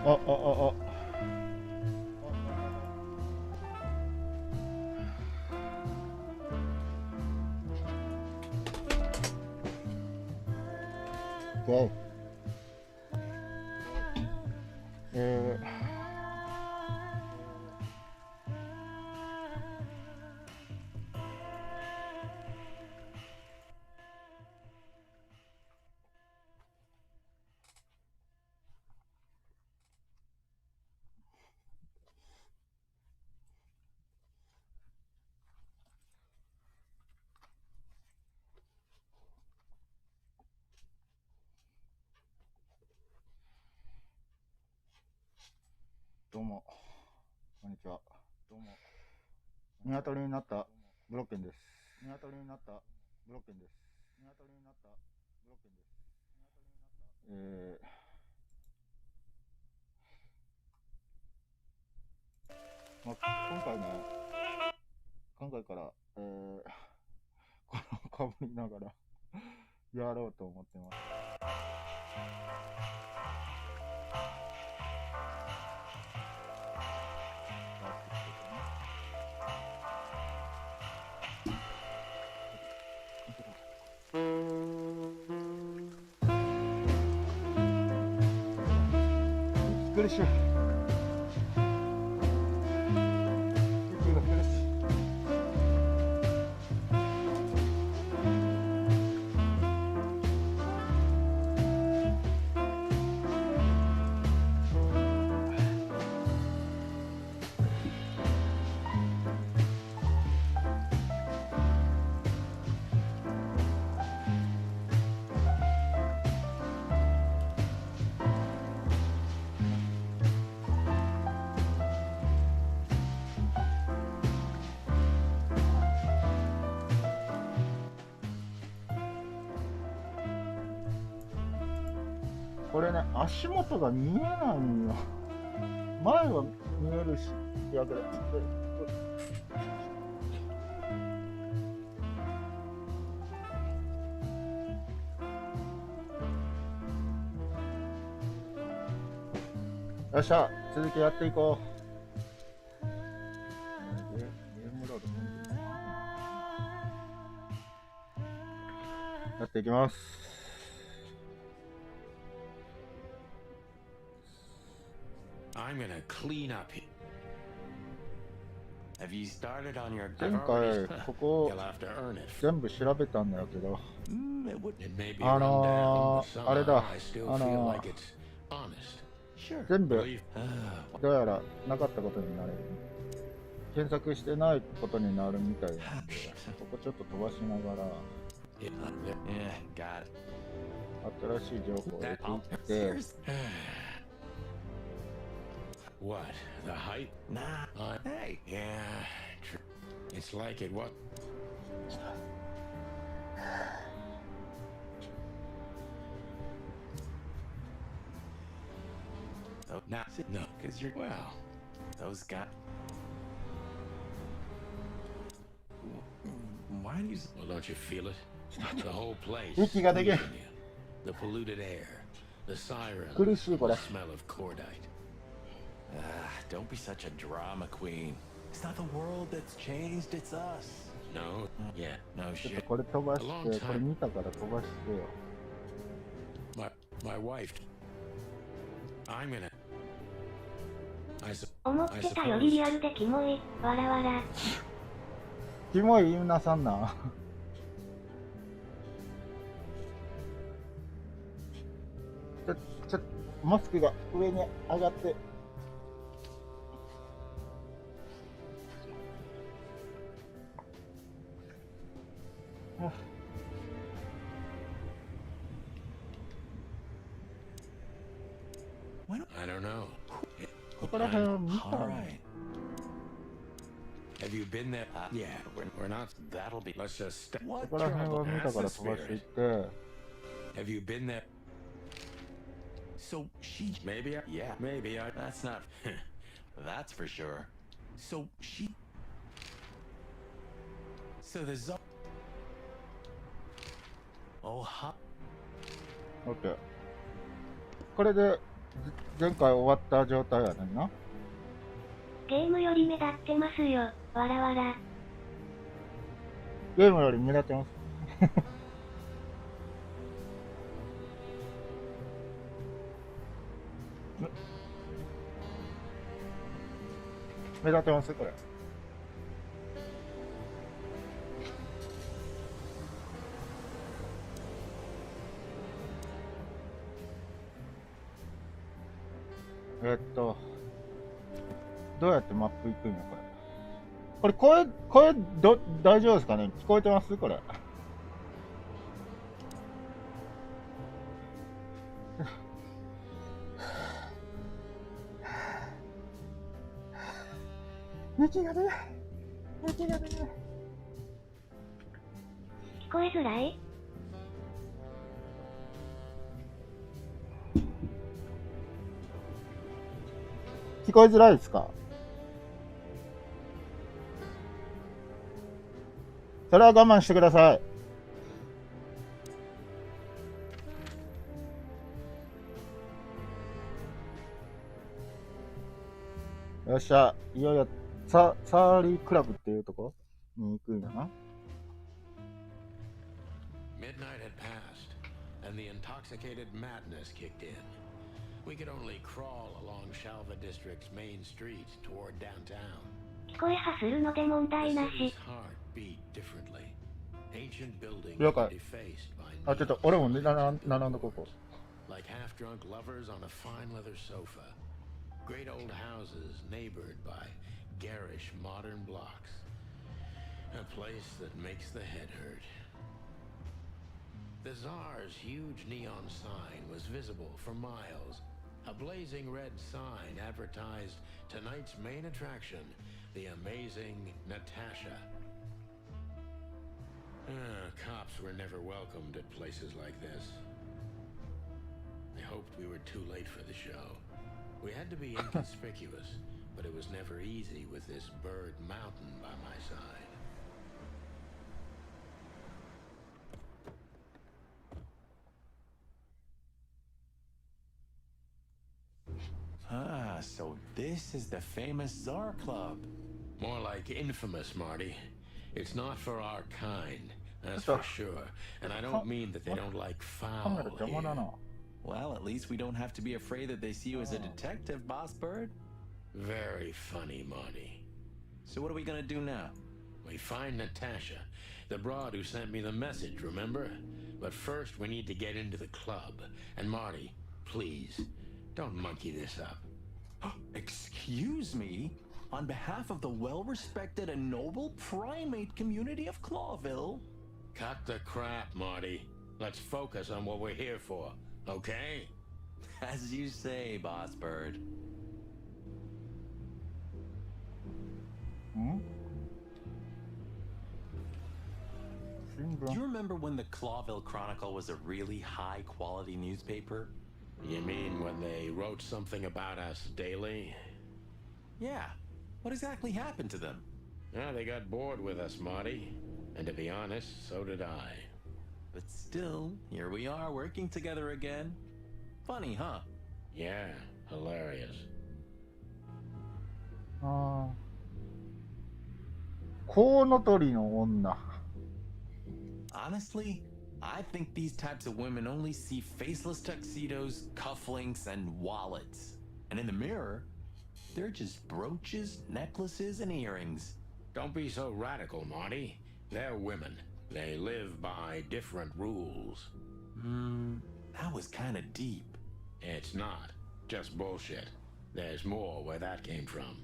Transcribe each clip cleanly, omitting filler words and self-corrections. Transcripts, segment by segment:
あ、あ、あ、あ。わお。えどうも、こんにちは。どうも、鶏になったブロッケンです。鶏になったブロッケンです。鶏になったブロッケンです。まあ、今回から、これをかぶりながらやろうと思ってます。苦しい。息が苦しい。これね、足元が見えないんよ。前は見えるし、やけど。よっしゃ、続きやっていこう。ゲームロードやっていきます。I'm gonna clean up here. Have you started on your 前回ここ You'll have to earn it. 全部調べたんだけど、It may be run down, but あれだ somehow I still feel like it's honest. Sure. 全部 Believe- どうやらなかったことになれる。検索してないことになるみたいなので、ここちょっと飛ばしながら Yeah, got it. 新しい情報を得ていって、What? The hype? Nah. Hey. Yeah. True. It's like it was. Oh, nah. No, because you're well. Those guys. Why do you? Well, don't you feel it? The whole place. 息ができん。 squeezing you. The polluted air, the siren, 苦しいこれ。 the smell of cordite. Don't be such a drama queen. It's not the world that's changed, it's us. No, yeah, no ちょっ shit. とこれ飛ばし A long て、これ time. 見たから飛ばしてよ。 My wife. I'm gonna. I 思ってたよりリアルでキモい。わらわら。キモい言うなさんな。ちょマスクが上に上がって。I don't know. ここら辺を見た All の。 right. Have you been there? Yeah, we're not. That'll be. Let's just. ここら辺を見たから飛ばしていって。 Have you been there? So she maybe yeah maybe that's not that's for sure. So there's oh ha オッケー。これで前回終わった状態やねんな。ゲームより目立ってますよ、わらわら。ゲームより目立ってます。目立ってますこれ。どうやってマップ行くんやこれ。これ大丈夫ですかね？聞こえてますこれ。息が出ない。息が出ない。聞こえづらい？聞こえづらいですか？それは我慢してください。よっしゃ、いよいよサーリークラブっていうとこに行くんやな。Midnight had passed, and the intoxicated madness kicked in. We could only crawl along Shalva District's main street toward downtown. 聞こえはするので問題 The な city's し。 heart beat differently. Ancient buildings 了解。 were defaced by あ、ちょっと俺も並んどここ。 like half-drunk lovers on a fine leather sofa. Great old houses neighbored by garish modern blocks. A place that makes the head hurt. The Tsar's huge neon sign was visible for miles. A blazing red sign advertised tonight's main attraction, the amazing Natasha. Cops were never welcomed at places like this. I hoped we were too late for the show. We had to be inconspicuous, but it was never easy with this bird mountain by my side. Ah, so this is the famous Tsar Club. More like infamous, Marty. It's not for our kind, that's for sure. And I don't mean that they don't like foul here. Well, at least we don't have to be afraid that they see you as a detective, Boss Bird. Very funny, Marty. So what are we gonna do now? We find Natasha, the broad who sent me the message, remember? But first we need to get into the club. And Marty, please, don't monkey this up. Excuse me? On behalf of the well-respected and noble primate community of Clawville? Cut the crap, Marty. Let's focus on what we're here for, okay? As you say, Boss Bird. Do you remember when the Clawville Chronicle was a really high-quality newspaper? You mean when they wrote something about us daily? Yeah. What exactly happened to them? Yeah, they got bored with us, Marty. And to be honest, so did I. But still, here we are working together again. Funny, huh? Yeah, hilarious. コウノトリの女。 Honestly, I think these types of women only see faceless tuxedos, cufflinks, and wallets. And in the mirror, they're just brooches, necklaces, and earrings. Don't be so radical, Marty. They're women. They live by different rules. That was kinda deep. It's not. Just bullshit. There's more where that came from.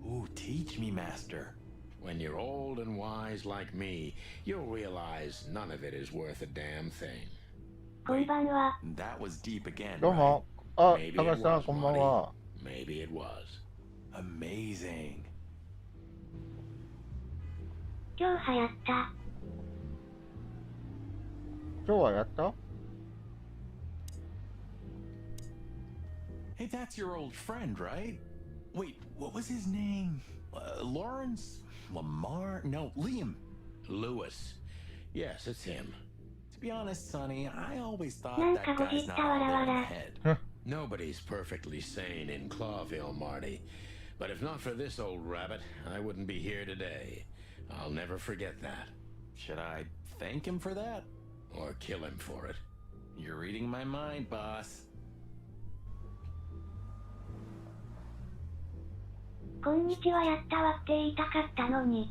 Ooh, teach me, Master. When you're old and wise like me, you'll realize none of it is worth a damn thing. こんばんは。 That was deep again, どう right? も。あ、 Maybe 高 it 橋さん、 was, こんばんは。 Maybe it was. Amazing. 今日流行った。今日はやった？ Hey, that's your old friend, right? Wait, what was his name? Lawrence? Lamar? No, Liam. Lewis. Yes, it's him. To be honest, Sonny, I always thought なん that かごじっ guy's た not わ all らわ there in the ら。 head. Nobody's perfectly sane in Clawville, Marty. But if not for this old rabbit, I wouldn't be here today. I'll never forget that. Should I thank him for that? Or kill him for it. You're reading my mind, boss. こんにちはやったわって言いたかったのに。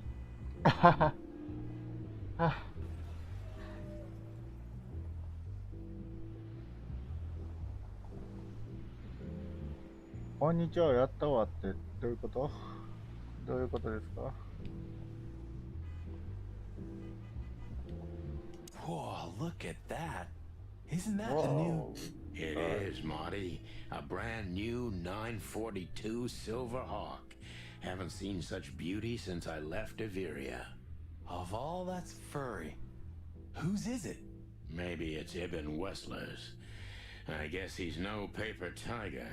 こんにちはやったわってどういうこと？どういうことですか？ Whoa, look at that. Isn't that the new... It is, Marty. A brand new 942 Silver Hawk. Haven't seen such beauty since I left Iveria. Of all that's furry, whose is it? Maybe it's Ibn Wessler's. I guess he's no paper tiger.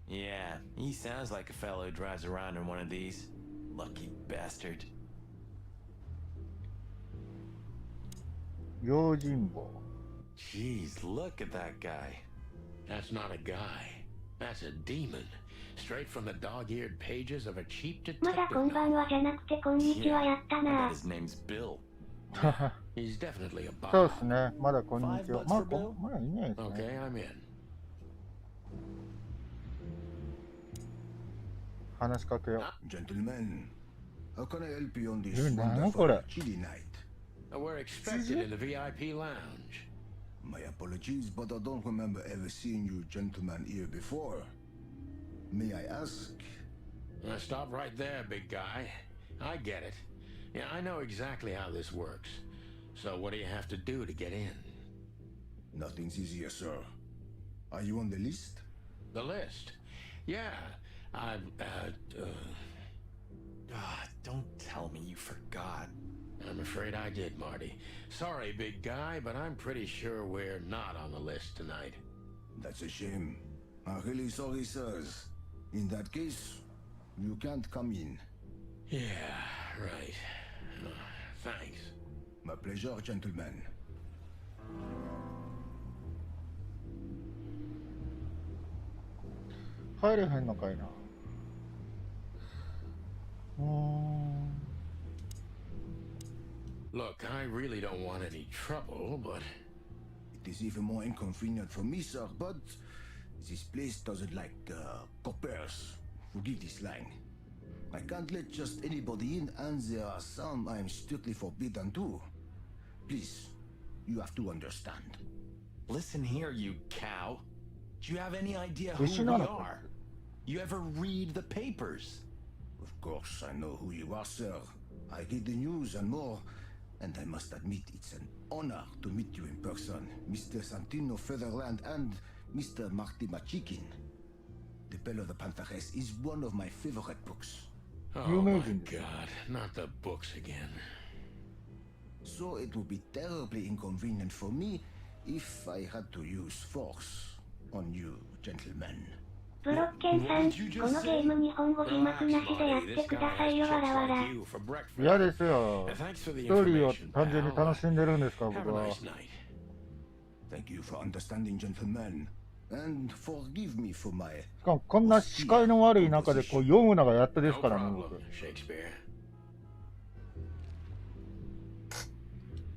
Yeah, he sounds like a fellow who drives around in one of these. Lucky bastard. 用心棒。 Jeez, look at that guy. That's not a guy. That's a demon. Straight from the dog-eared pages of a cheap まだ detective こんばん novel. はじゃなくてこんにちはやった I bet な。 his name's Bill. He's definitely a そう bot. ですね。まだこんにちは。 5 bucks まあ、 for Bill? まだいないですね。 Okay, I'm in. 話しかけよう。 Gentlemen, how can I help you on this Dude, wonderful Nana, chilly night? We're expected in the VIP lounge. My apologies, but I don't remember ever seeing you gentlemen here before. May I ask? Now stop right there, big guy. I get it. Yeah, I know exactly how this works. So what do you have to do to get in? Nothing's easier, sir. Are you on the list? The list? Yeah, I've, Don't tell me you forgot. I'm afraid I did, Marty. Sorry, big guy, but I'm pretty sure we're not on the list tonight. That's a shame. I'm really sorry, sirs. In that case, you can't come in. Yeah, right. Thanks. My pleasure, gentlemen. 入れへんのかいな。Look, I really don't want any trouble, but It is even more inconvenient for me, sir, but this place doesn't like coppers. Forgive this slang. I can't let just anybody in, and there are some I'm strictly forbidden to. Please, you have to understand. Listen here, you cow. Do you have any idea who Is she we not a- are? You ever read the papers? Of course, I know who you are, sir. I read the news and more, and I must admit it's an honor to meet you in person, Mr. Santino Featherland and Mr. Marty Machikin. The Bell of the Pantheress is one of my favorite books. oh my amazing. God, not the books again. So it would be terribly inconvenient for me if I had to use force on you, gentlemen. ブロッケンさん、このゲーム日本語字幕なしでやってくださいよわらわら。嫌ですよ。ストーリーを単純に楽しんでるんですから、 Have 僕 a は。 nice night. Thank you for understanding, gentlemen. And forgive me for my... しかもこんな視界の悪い中でこう読むのがやっとです No からね、 problem, 僕。 Shakespeare.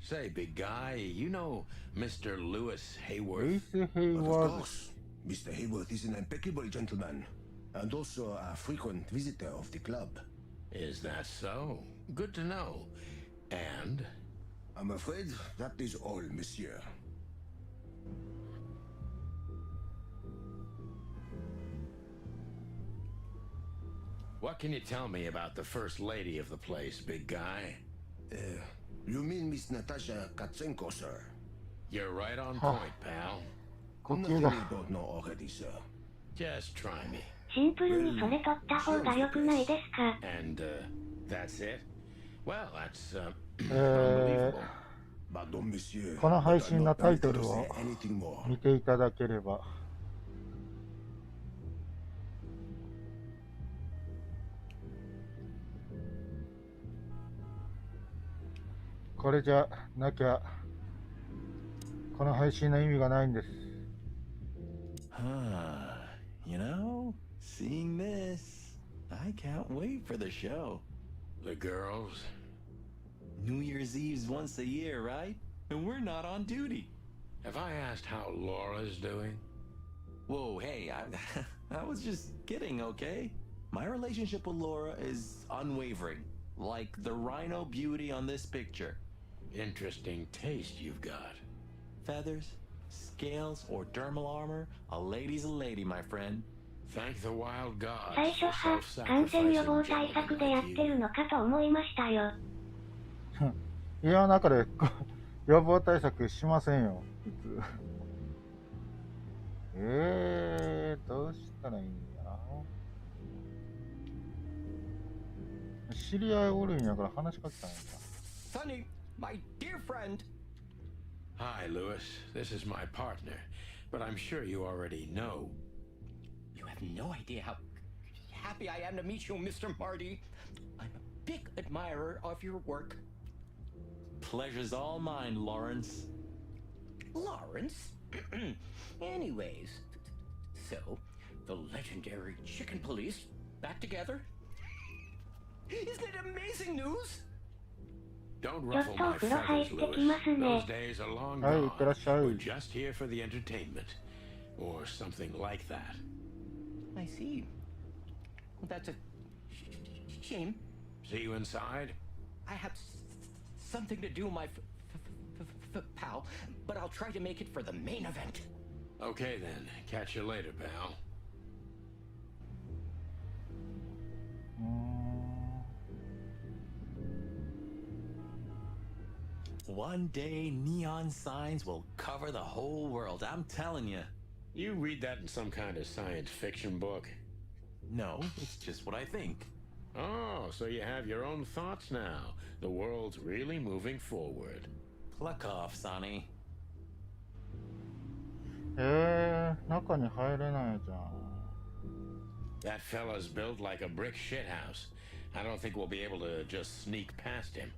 Say, big guy, you know Mr. Lewis レイ Hayworth? ス・ヘイ But ワ of ード。 course, Mr. Hayworth is an impeccable gentleman, and also a frequent visitor of the club. Is that so? Good to know. And I'm afraid that is all, monsieur. what can you tell me about the first lady of the place, big guy? You mean Miss Natasha Katsenko, sir? You're right on point, pal. 呼吸 Nothing が you don't know already, sir. Just try me. シンプルにそれ取った方が良くないですか？ And, that's it? Well, that's, え unbelievable. Pardon, monsieur. この配信の but タ I'm イト not ル permitted を to say anything more. 見ていただければ。これじゃなきゃこの配信の意味がないんです。Huh. Can't wait for the show. The girls? New Year's Eve's once a year, right? And we're not on duty. Have I asked how Laura's doing? Whoa, hey, I was just kidding, okay? My relationship with Laura is unwavering, like the rhino beauty on this picture. Interesting taste you've got. Feathers, scales, or dermal armor, a lady's a lady, my friend. Thank the wild gods 最初 for は感染予防 self-sacrificing 対策 gentlemen でやっ like て you. るのかと思いましたよ。家の中で予防対策しませんよ、普通。どうしたらいいんや。知り合いおるんやから話しかけたんやんか。Sonny, my dear friend. Hi, Lewis. This is my partner, but I'm sure you already know. You have no idea how happy I am to meet you, Mr. Marty. I'm a big admirer of your work. Pleasure's all mine, Lawrence. Lawrence? Anyways, so, the legendary chicken police back together? Isn't it amazing news? Don't ちょっ ruffle とお my 風呂入 feathers, ってき Lewis. ますね。 Those days are long はい、いってらっ gone. しゃい。 We're just here for the entertainment. Or something like that. I see. Well, that's a shame. See you inside? I have something to do, my pal, but I'll try to make it for the main event. Okay then. Catch you later, pal. One day, neon signs will cover the whole world, I'm telling you. You read that in some kind of science fiction book? No, it's just what I think. Oh, so you have your own thoughts now. The world's really moving forward. Pluck off, Sonny. 中に入れないじゃん。 That fella's built like a brick shithouse. I don't think we'll be able to just sneak past him.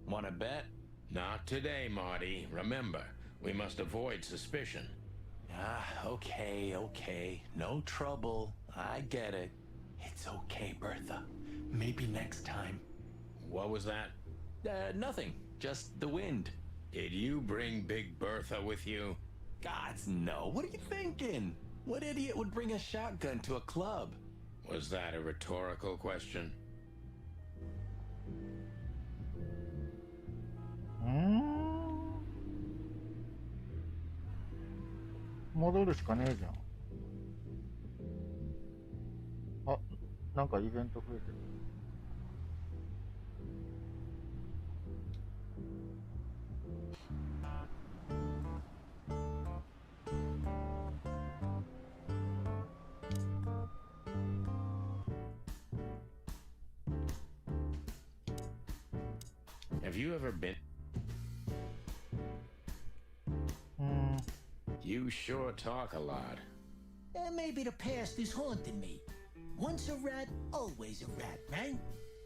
Wanna bet? Not today, Marty. Remember, we must avoid suspicion. Okay. No trouble. I get it. It's okay, Bertha. Maybe next time. What was that? Nothing. Just the wind. Did you bring Big Bertha with you? Gods, no. What are you thinking? What idiot would bring a shotgun to a club? Was that a rhetorical question? 戻るしかねえじゃん。あ、なんかイベント増えてる。Have you ever been? You sure talk a lot. Maybe the past is haunting me. Once a rat, always a rat, right?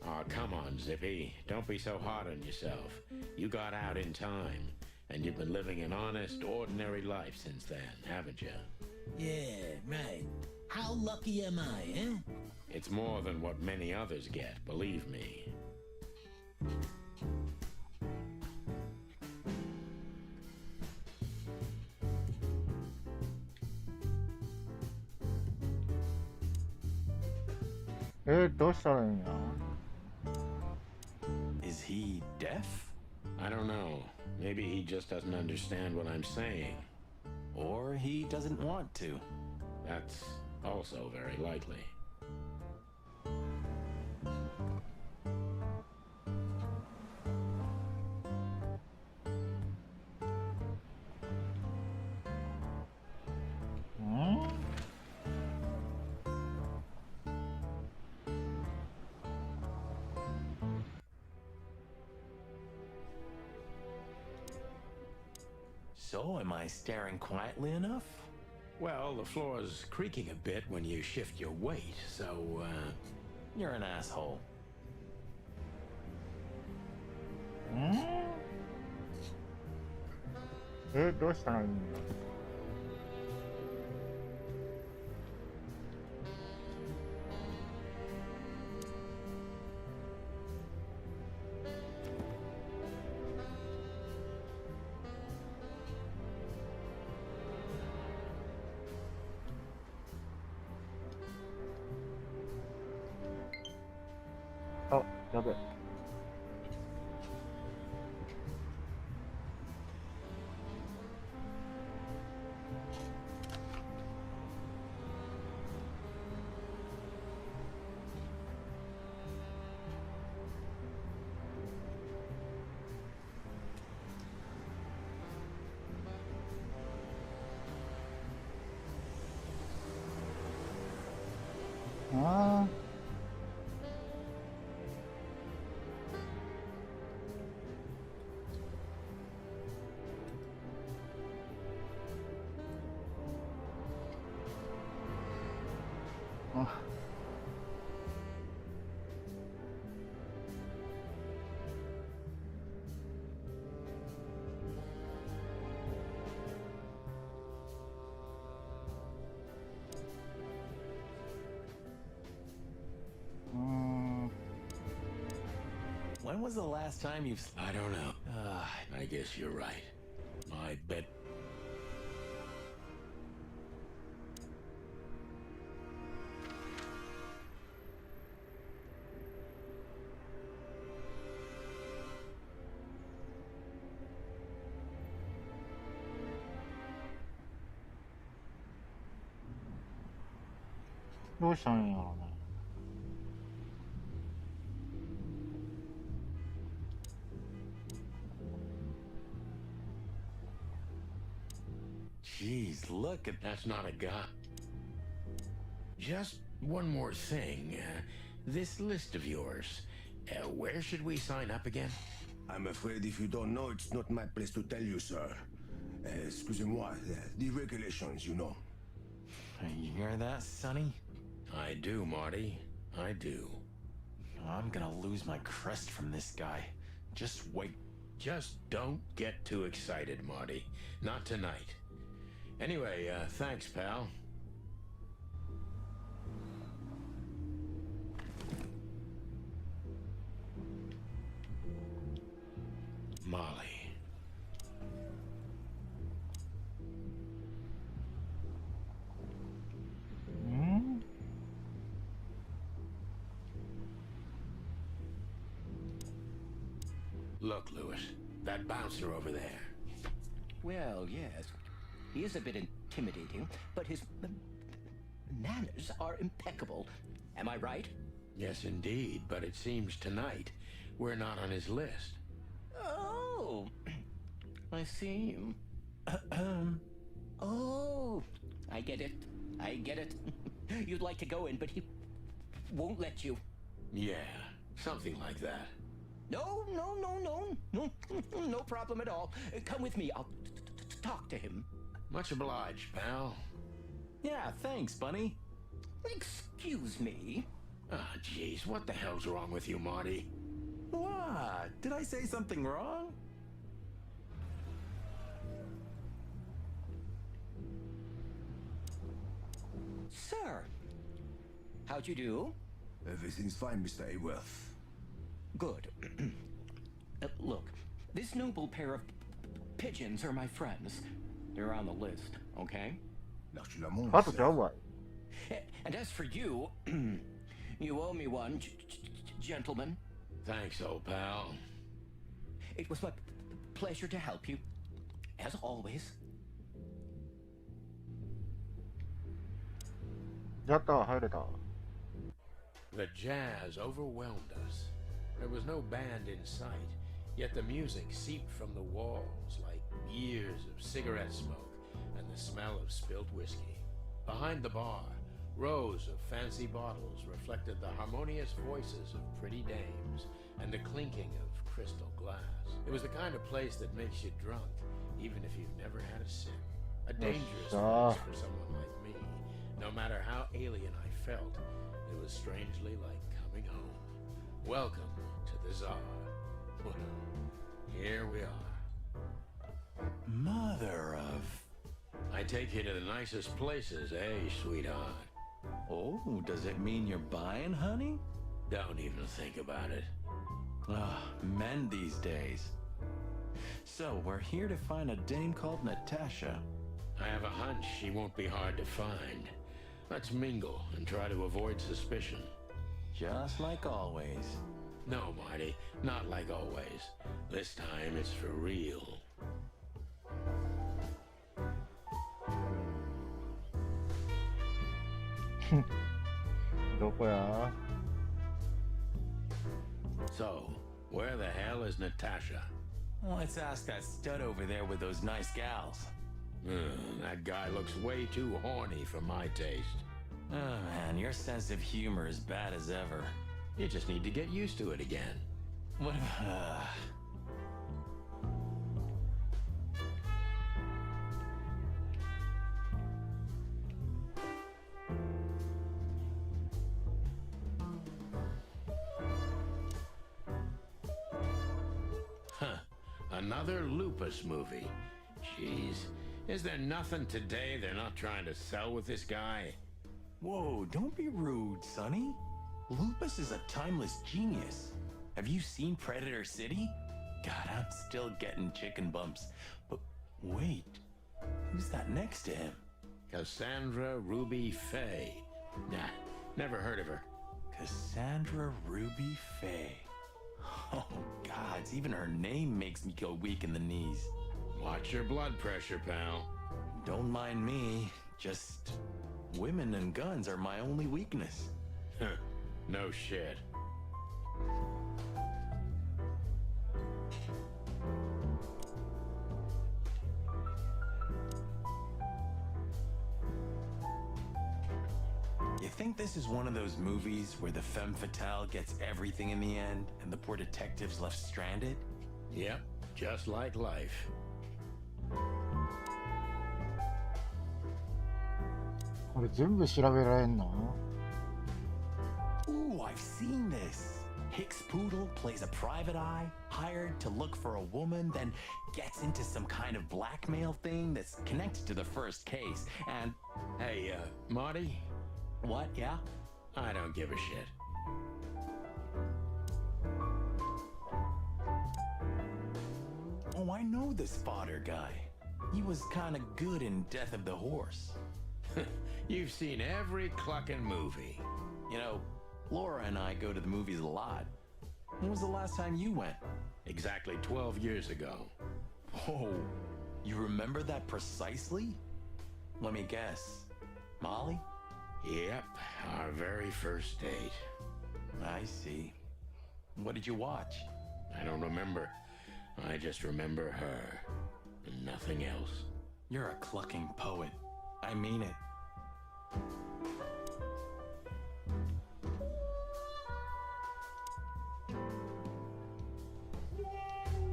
Oh, come on, Zippy. Don't be so hard on yourself. You got out in time, and you've been living an honest, ordinary life since then, haven't you? Yeah, right. How lucky am I, eh? It's more than what many others get, believe me. Is he deaf? I don't know. Maybe he just doesn't understand what I'm saying. Or he doesn't want to. That's also very likely. So, am I staring quietly enough? Well, the floor's creaking a bit when you shift your weight, so, You're an asshole. どうしたらいいんだ。やべ。ああ。あ。When was the last time you've... I don't know. I guess you're right. My bed. Oh, どうしたんやろうね。Jeez, look at... That's not a gun. Just one more thing. This list of yours. Where should we sign up again? I'm afraid if you don't know, it's not my place to tell you, sir. Excusez-moi, the regulations, you know. You hear that, Sonny? I do, Marty. I do. I'm gonna lose my crest from this guy. Just wait. Just don't get too excited, Marty. Not tonight. Anyway, thanks, pal. Molly. Look, Lewis, that bouncer over there. Well, yes. He is a bit intimidating, but his manners are impeccable. Am I right? Yes, indeed, but it seems tonight we're not on his list. Oh, I see. Oh, I get it. I get it. You'd like to go in, but he won't let you. Yeah, something like that. No, no problem at all. Come with me. I'll talk to him. Much obliged, pal. Yeah, thanks, Bunny. Excuse me. Ah, jeez, what the hell's wrong with you, Marty? What? Did I say something wrong? Sir, how'd you do? Everything's fine, Mr. Ayworth. Good. Look, this noble pair of pigeons are my friends. They're on the list, okay? How to tell what? And as for you, you owe me one, gentlemen. Thanks, old pal. It was my pleasure to help you, as always. やった、入れた。 The jazz overwhelmed us. There was no band in sight, yet the music seeped from the walls like years of cigarette smoke and the smell of spilt whiskey. Behind the bar, rows of fancy bottles reflected the harmonious voices of pretty dames and the clinking of crystal glass. It was the kind of place that makes you drunk, even if you've never had a sip. A dangerous place for someone like me. No matter how alien I felt, it was strangely like coming home. Welcome to the Tsar. Well, here we are. Mother of... I take you to the nicest places, eh, sweetheart? Oh, does it mean you're buying, honey? Don't even think about it. Ah, men these days. So, we're here to find a dame called Natasha. I have a hunch she won't be hard to find. Let's mingle and try to avoid suspicion. Just like always. No, Marty, not like always. This time it's for real. どこや So, where the hell is Natasha? Let's ask that stud over there with those nice gals. That guy looks way too horny for my taste. Oh man, your sense of humor is bad as ever. You just need to get used to it again. What? Another lupus movie. Jeez. Is there nothing today they're not trying to sell with this guy? Whoa, don't be rude, Sonny. Lupus is a timeless genius. Have you seen Predator City? God, I'm still getting chicken bumps. But wait, who's that next to him? Cassandra Ruby Faye. Nah, never heard of her. Cassandra Ruby Faye. Oh, gods, even her name makes me go weak in the knees. Watch your blood pressure, pal. Don't mind me. Just women and guns are my only weakness. No shit. You think this is one of those movies where the femme fatale gets everything in the end and the poor detective's left stranded? Yep, just like life.これ全部調べられんの Ooh, I've seen this. Hicks Poodle plays a private eye, hired to look for a woman, then gets into some kind of blackmail thing that's connected to the first case, and... Hey, Marty? What, yeah? I don't give a shit. Oh, I know the spotter guy. He was kinda good in Death of the Horse. You've seen every clucking movie. You know, Laura and I go to the movies a lot. When was the last time you went? Exactly 12 years ago. Whoa, you remember that precisely? Let me guess. Molly? Yep, our very first date. I see. What did you watch? I don't remember. I just remember her. And nothing else. You're a clucking poet. I mean it.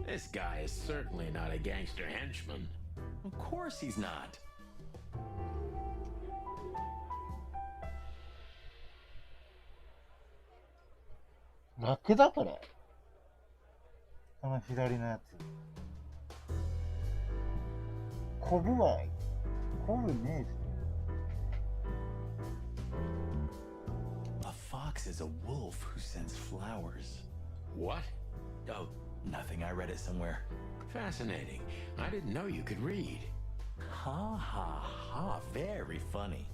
This guy is certainly not a gangster henchman. Of course he's not.楽だこれ。この左のやつ。コブは、コブねえぞ。A fox is a wolf who sends flowers. What? Oh, nothing. I read it somewhere. Fascinating. I didn't know you could read. Ha ha ha. Very funny.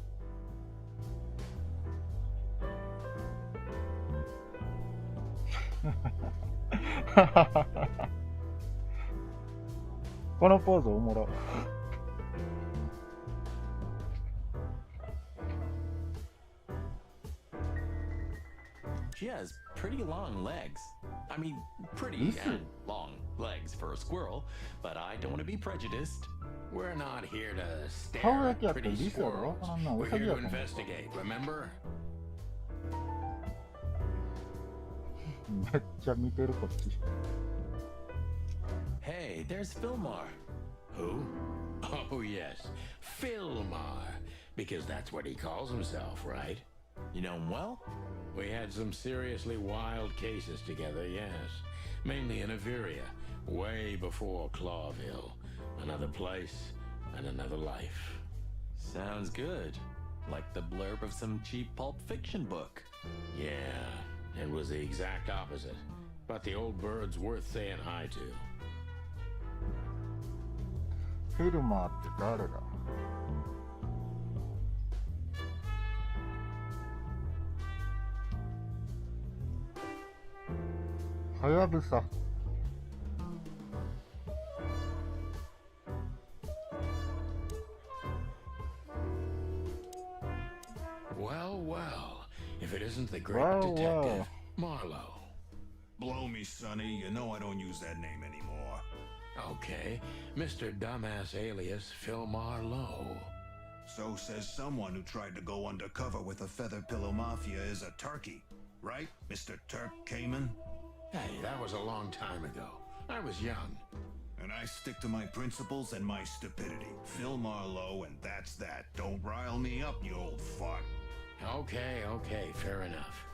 このポーズおもろ。She has pretty long legs. I mean, pretty and long legs for a squirrel, but I don't want to be prejudiced. We're not here to stare How at lucky pretty at the squirrels. I don't know. We're What's here to up? investigate, remember? めっちゃ見てるこっち。Hey, there's Fillmar. Who? Oh, yes. Fillmar. Because that's what he calls himself, right? You know him well? We had some seriously wild cases together, yes. Mainly in Averia, way before Clawville. Another place and another life. Sounds good. Like the blurb of some cheap pulp fiction book. Yeah, it was the exact opposite. But the old bird's worth saying hi to. フィルマーって誰だ Fillmar はやぶさ。Well, well, if it isn't the great Well, detective, well. Marlowe. Blow me, Sonny. You know I don't use that name anymore. Okay, Mr. Dumbass alias Phil Marlowe. So says someone who tried to go undercover with a Feather Pillow Mafia is a turkey. Right, Mr. Turk Cayman? Hey, that was a long time ago. I was young. And I stick to my principles and my stupidity. Phil Marlowe, and that's that. Don't rile me up, you old fart. Okay, fair enough.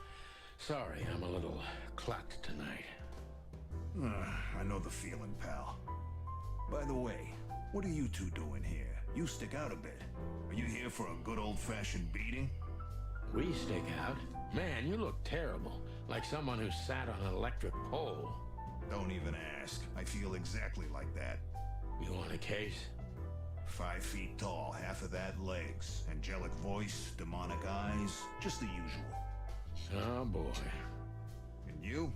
Sorry, I'm a little clucked tonight. I know the feeling, pal. By the way, what are you two doing here? You stick out a bit. Are you here for a good old-fashioned beating? We stick out? Man, you look terrible. Like someone who sat on an electric pole. Don't even ask. I feel exactly like that. You want a case? 5 feet tall, half of that legs. Angelic voice, demonic eyes, just the usual. Oh boy. And you?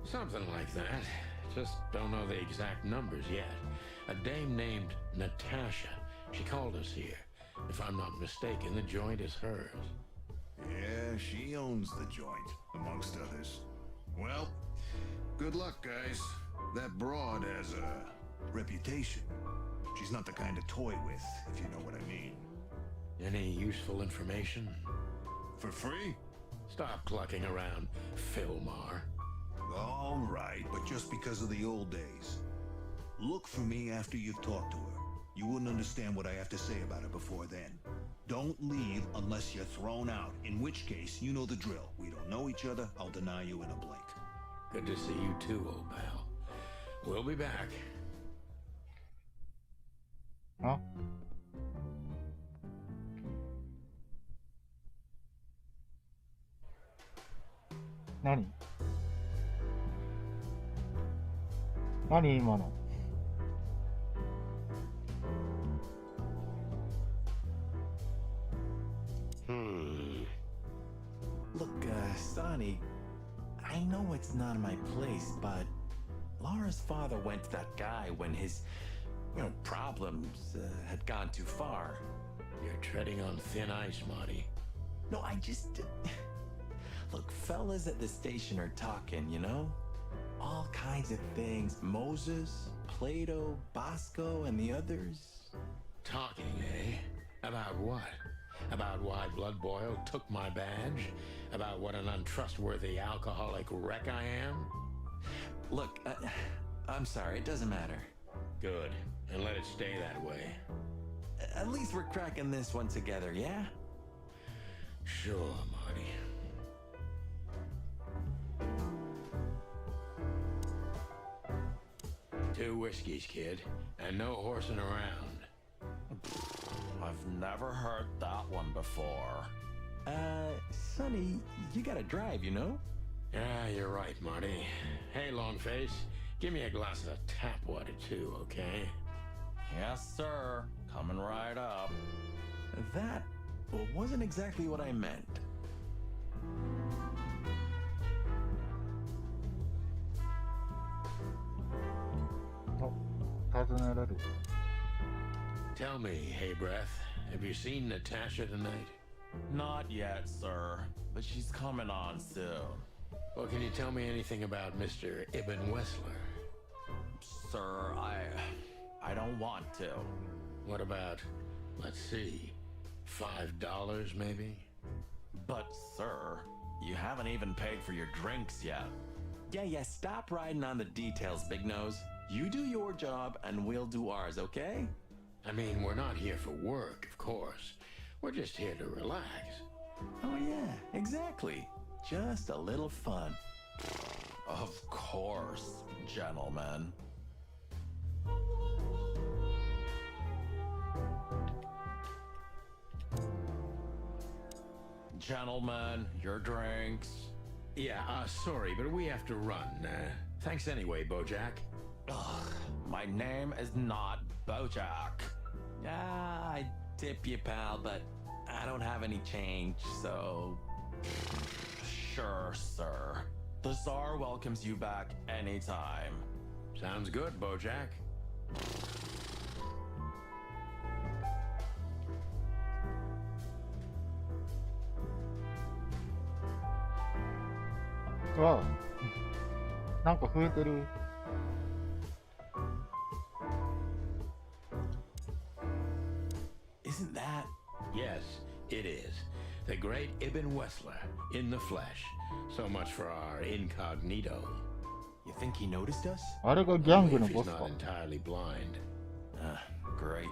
Something like that. Just don't know the exact numbers yet. A dame named Natasha. She called us here. If I'm not mistaken, the joint is hers. Yeah, she owns the joint, amongst others. Well, good luck, guys. That broad has a reputation. She's not the kind to toy with, if you know what I mean. Any useful information? For free? Stop clucking around, Philmar. All right, but just because of the old days. Look for me after you've talked to her. You wouldn't understand what I have to say about her before then. Don't leave unless you're thrown out, in which case, you know the drill. We don't know each other, I'll deny you in a blink. Good to see you too, old pal. We'll be back. Huh? Nani? Nani今の? Look, Sonny, I know it's not my place, but Laura's father went to that guy when his, problems had gone too far. You're treading on thin ice, Marty. No, I just... Look, fellas at the station are talking, All kinds of things. Moses, Plato, Bosco, and the others. Talking, eh? About what? About why Blood Boil took my badge? About what an untrustworthy alcoholic wreck I am? Look, I'm sorry, it doesn't matter. Good, and let it stay that way. At least we're cracking this one together, yeah? Sure, Marty. Two whiskeys, kid, and no horsing around. I've never heard that one before. Sonny, you gotta drive, Yeah, you're right, Marty. Hey, Longface, give me a glass of tap water too, okay? Yes, sir. Coming right up. That wasn't exactly what I meant. Oh, 尋ねられる. Tell me, hey breath, have you seen Natasha tonight? Not yet, sir. But she's coming on soon. Well, can you tell me anything about Mr. Ibn Wessler? Sir, I don't want to. What about, let's see, $5 maybe? But, sir, you haven't even paid for your drinks yet. Yeah, stop riding on the details, Big Nose. You do your job, and we'll do ours, okay? I mean, we're not here for work, of course. We're just here to relax. Oh, yeah, exactly. Just a little fun. Of course, gentlemen. Gentlemen, your drinks. Yeah, sorry, but we have to run. Thanks anyway, Bojack. Ugh, my name is not Bojack. I tip you, pal, but I don't have any change, so... Sure, sir. The Tsar welcomes you back anytime. Sounds good, Bojack. わあ、なんか増えてる。Isn't that? Yes, it is. The great Ibn Wessler, in the flesh. So much for our incognito. You think he noticed us? あれがギャング If の he's ボスか。 not entirely blind. Great.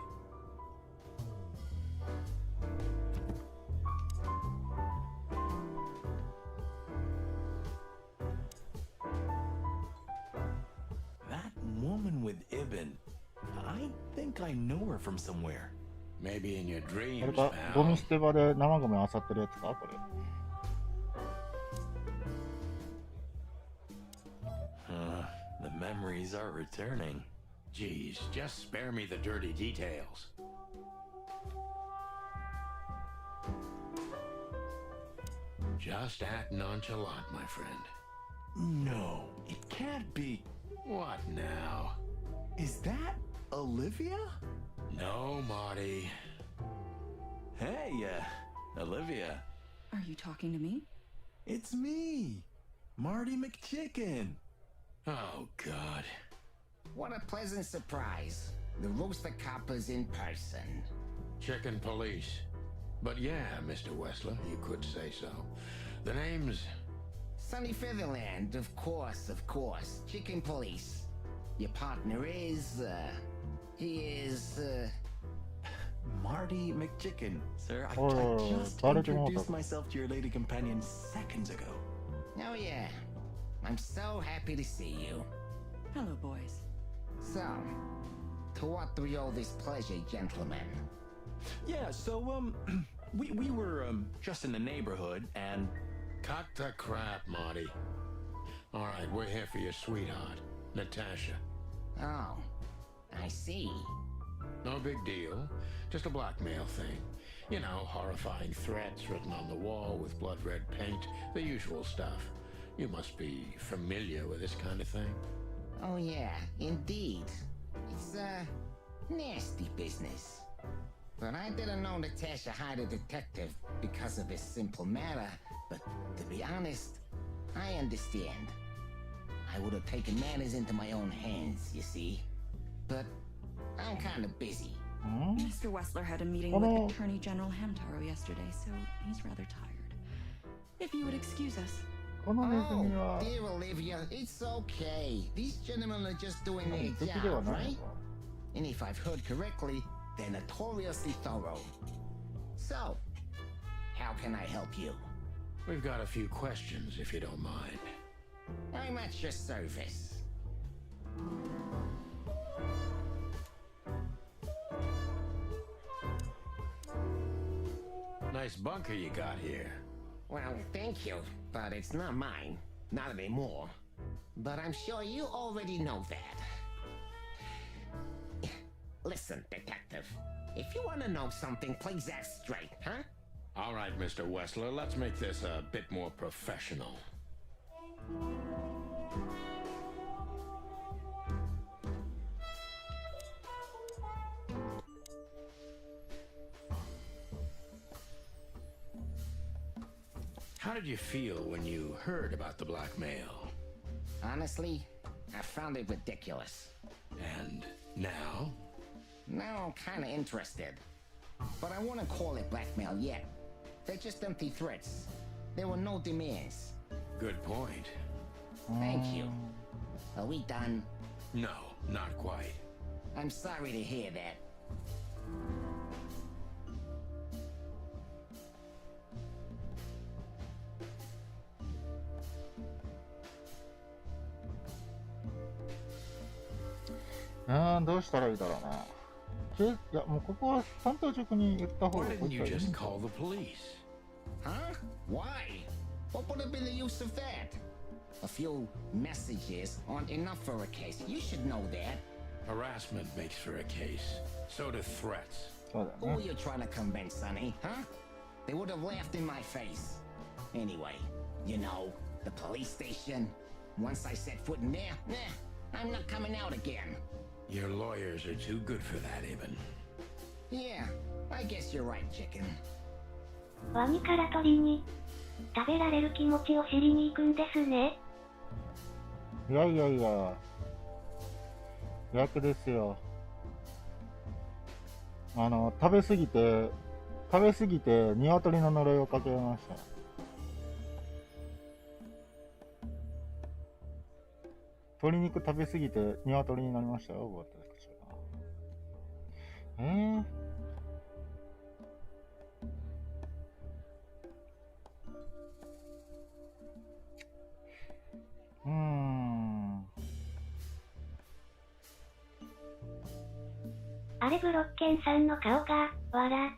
That woman with Ibn. I think I know her from somewhere. Maybe in your あれ dreams, か、ゴミ pal. 捨て場で生ゴミ漁ってるやつかこれ。The memories are returning. Geez, just spare me the dirty details. Just act nonchalant, my friend. No, it can't be. What now? Is that Olivia? No, Marty. Hey, Olivia. Are you talking to me? It's me, Marty McChicken. Oh, God. What a pleasant surprise. The Rooster Copper's in person. Chicken police. But yeah, Mr. Wessler, you could say so. The name's... Sunny Featherland, of course, of course. Chicken police. Your partner is, he is, Marty McChicken, sir. I Oh, just sorry to introduced interrupt. myself to your lady companion seconds ago. oh yeah. I'm so happy to see you. Hello, boys. So, to what do we owe this pleasure, gentlemen? Yeah, so, we were, just in the neighborhood, and... Cut the crap, Marty. All right, we're here for your sweetheart, Natasha. Oh, I see. No big deal. Just a blackmail thing. You know, horrifying threats written on the wall with blood-red paint. The usual stuff. You must be familiar with this kind of thing. Oh yeah, indeed. It's, nasty business. But I didn't know Natasha hired a detective because of this simple matter. But to be honest, I understand. I would have taken matters into my own hands, you see. But I'm kind of busy. Mr. Wessler had a meeting Hello. with Attorney General Hamtaro yesterday, so he's rather tired. If you would excuse us. このネズミ Oh, は dear Olivia, it's okay. These gentlemen are just doing 敵 their では job, ない right? のか。 And if I've heard correctly, they're notoriously thorough. So, how can I help you? We've got a few questions, if you don't mind. I'm at your service. Nice bunker you got here. Well, thank you, but it's not mine. Not anymore. But I'm sure you already know that. Listen, detective. If you want to know something, please ask straight, huh? All right, Mr. Wessler, let's make this a bit more professional. How did you feel when you heard about the blackmail? Honestly, I found it ridiculous. And now? Now I'm kinda interested. But I wouldn't call it blackmail yet. They're just empty threats. There were no demands. Good point. Thank you. Are we done? No, not quite. I'm sorry to hear that. Ah, どうしたらいいだろうな。いや、もうここは担当直に言った方 Why がこ didn't いつ you はいい just んだ。 call the police? Huh? Why? What would have been the use of that? A few messages aren't enough for a case. You should know that. Harassment makes for a case. So do threats. そうだ Who よ were ね。 you trying to convince, Sonny? Huh? They would have laughed in my face. Anyway, you know, the police station. Once I set foot in there, I'm not coming out again. Your lawyers are too good for that, Eben. Yeah, I guess you're right, chicken. ワニから鳥に食べられる気持ちを知りに行くんですね。いやいやいや、逆ですよ。食べ過ぎて鶏の呪いをかけました。鶏肉食べ過ぎて鶏になりましたよ、私は。あれブロッケンさんの顔が、笑。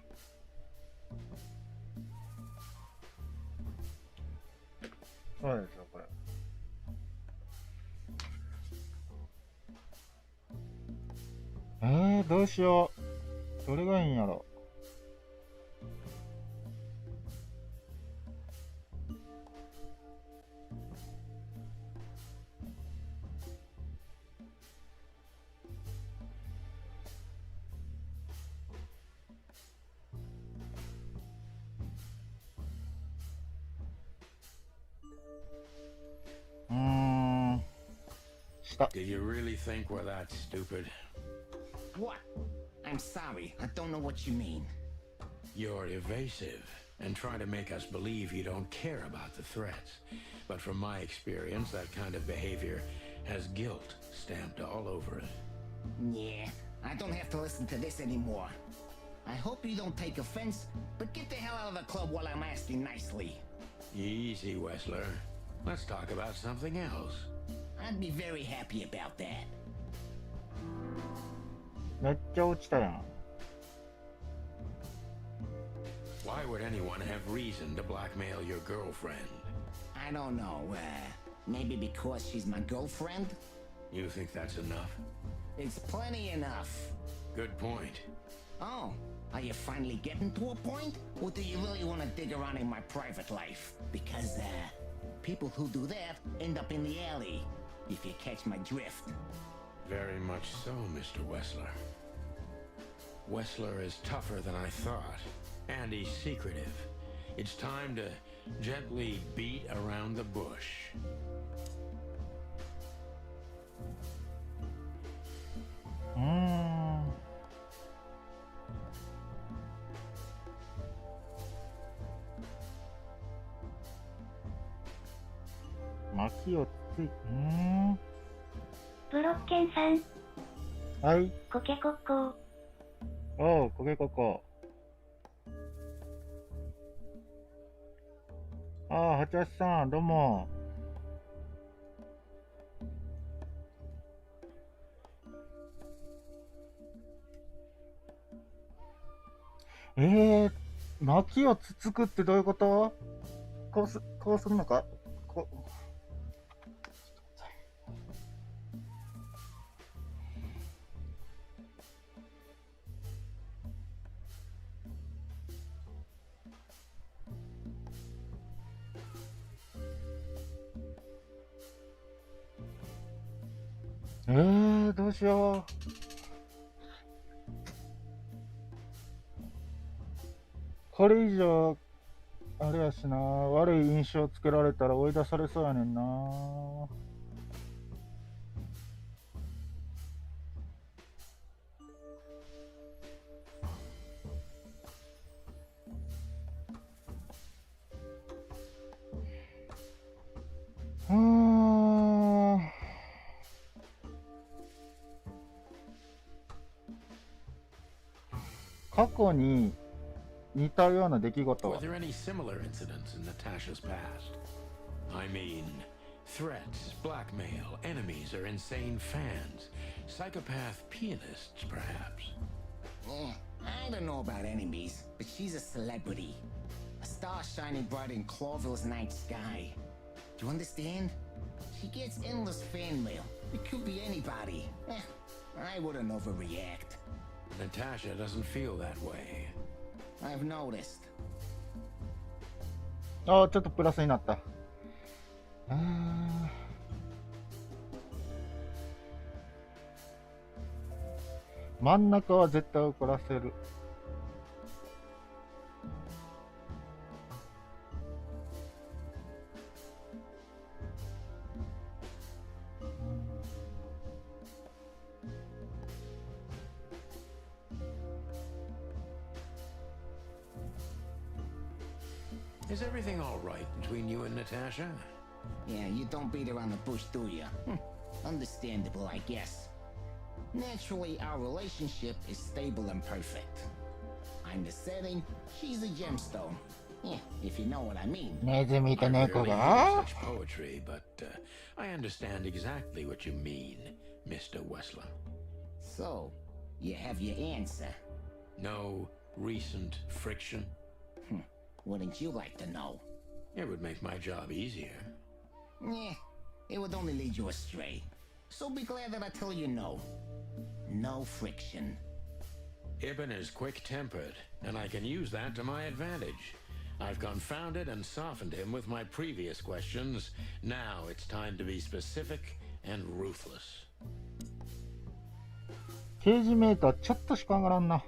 そうですよ、これ。どうしよう。どれがいいんやろ。Did you really think we're that stupid? What? I'm sorry, I don't know what you mean. You're evasive and try to make us believe you don't care about the threats. But from my experience, that kind of behavior has guilt stamped all over it. Yeah, I don't have to listen to this anymore. I hope you don't take offense, but get the hell out of the club while I'm asking nicely. Easy, Wessler. Let's talk about something else. I'd be very happy about that. めっちゃ落ちたやん。Why would anyone have reason to blackmail your girlfriend? I don't know, maybe because she's my girlfriend? You think that's enough? It's plenty enough. Good point. Oh, are you finally getting to a point? Or do you really want to dig around in my private life? Because, people who do that end up in the alley, if you catch my drift. Very much so, Mr. Wessler. Wessler is tougher than I thought, and he's secretive. It's time to gently beat around the bush. Hmm. 薪をついて、ブロッケンさん。はい。コケコッコー。おう、コケココ。ああ、八橋さん、どうも。薪をつつくってどういうこと？こうするのか？こう。どうしよう。これ以上、あれやしな、悪い印象つけられたら追い出されそうやねんな。過去に似たような出来事は Were there any similar incidents in Natasha's past? I mean, threats, blackmail, enemies, or insane fans, psychopath pianists, perhaps. I don't know about enemies, but she's a celebrity. A star shining bright in Clawville's night sky. Do you understand? She gets endless fan mail. It could be anybody. I wouldn't overreact. Natasha doesn't feel that way. I've noticed. ああ、ちょっとプラスになった。真ん中は絶対怒らせる。Is everything all right between you and Natasha? Yeah, you don't beat around the bush, do ya? Understandable, I guess. Naturally, our relationship is stable and perfect. I'm the setting, she's the gemstone. Yeah, if you know what I mean. ネズミと I 猫 rarely が hear such poetry, but I understand exactly what you mean, Mr. Wessler. So, you have your answer. No recent friction? Wouldn't you like to know? It would make my job easier. Yeah, it would only lead you astray. So be glad that I tell you no. No friction. Ibn is quick-tempered, and I can use that to my advantage. I've confounded and softened him with my previous questions. Now it's time to be specific and ruthless. 刑事メーターちょっとしか上がらんな。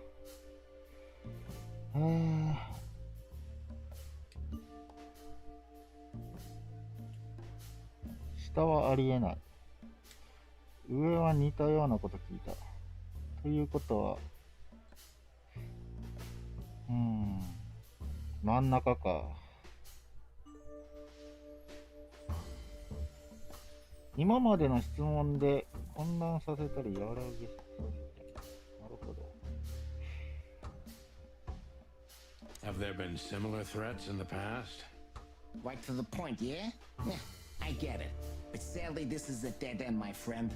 下はありえない。上は似たようなこと聞いた。ということは、真ん中か。今までの質問で混乱させたり和らげさせたり。なるほど。Have there been similar threats in the past? Right to the point, yeah? Yeah, I get it. But sadly, this is a dead end, my friend.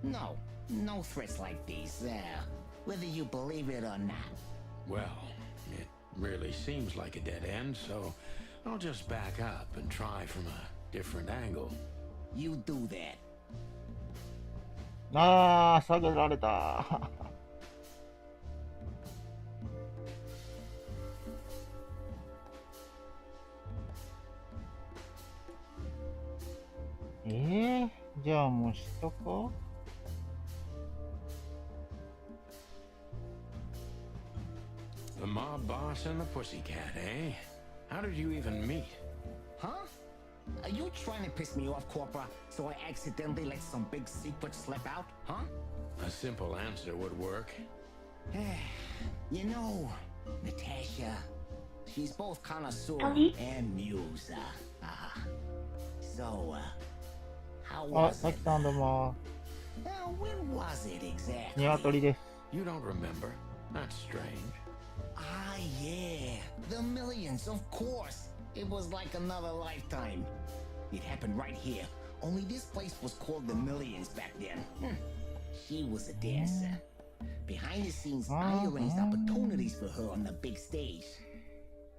No threats like these, whether you believe it or not. Well, it really seems like a dead end, so I'll just back up and try from a different angle. You do that. 下げられた。じゃあもう下か？ The mob boss and the pussycat, eh? How did you even meet? Huh? Are you trying to piss me off, Corpora, so I accidentally let some big secret slip out, huh? A simple answer would work. You know, Natasha, she's both connoisseur and muse. So, how あ、 was さ it? きさんどうも。 When was it exactly? 鶏です。You don't remember? That's strange. Ah, yeah. The millions, of course. It was like another lifetime. It happened right here. Only this place was called the Millions back then. She was a dancer. Behind the scenes, I arranged opportunities for her on the big stage.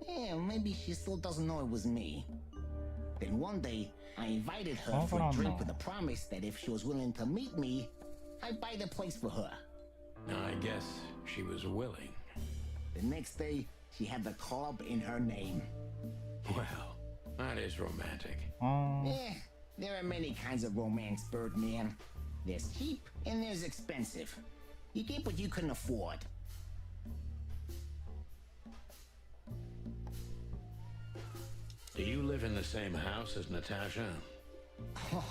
Yeah, maybe she still doesn't know it was me. Then one day, I invited her for a drink with a promise that if she was willing to meet me, I'd buy the place for her. I guess she was willing. The next day, she had the club in her name. Well, that is romantic. Yeah, there are many kinds of romance, Birdman. There's cheap and there's expensive. You get what you can afford. Do you live in the same house as Natasha?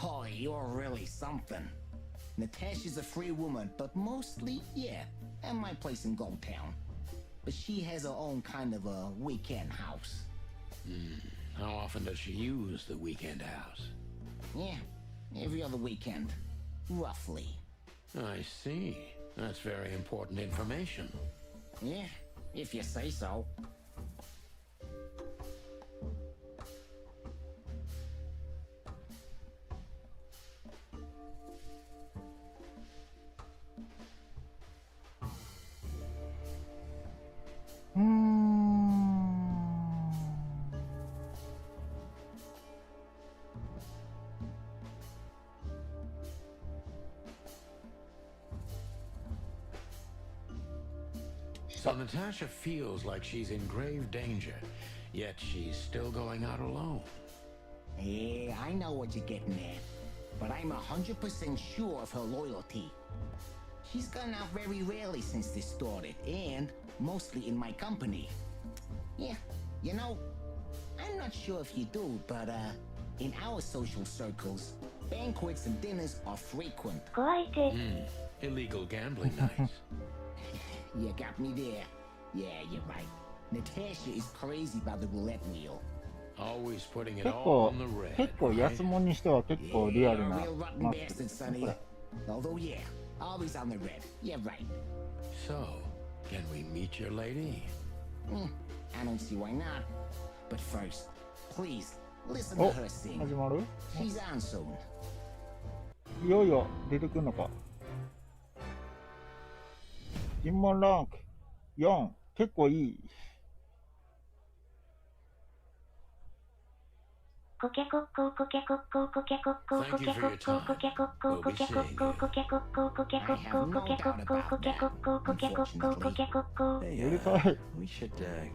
Oh, you're really something. Natasha's a free woman, but mostly, yeah, at my place in Gold Town. But she has her own kind of a weekend house. How often does she use the weekend house? Yeah, every other weekend. Roughly. I see. That's very important information. Yeah, if you say so. So Natasha feels like she's in grave danger, yet she's still going out alone. Yeah, I know what you're getting at. But I'm 100% sure of her loyalty. She's gone out very rarely since this started, and mostly in my company. Yeah, you know, I'm not sure if you do, but in our social circles, banquets and dinners are frequent. 怖いて。Illegal gambling nights. You got me there. Yeah, you're right. Natasha is crazy about the roulette wheel. Always putting it 結 all 構 on the red. 結構 right? 安物にしては結構リアル Yeah, な real rotten マップ bastard, ですね Sonny. これ。 Although, yeah, always on the red. Yeah, right. So, can we meet your lady? I don't see why not. But first, please, listen お to her sing. 始まる She's on soon. いよいよ出てくるのか。尋問ランク4結構いい。コケコッコーコケコッコーコケコッコーコケコッコーコケコッコーコケコッコーコケコッコーコケコッコーコケコッコーコケコッコーコケコッコーコケコッコー Hey, うるさい。 we should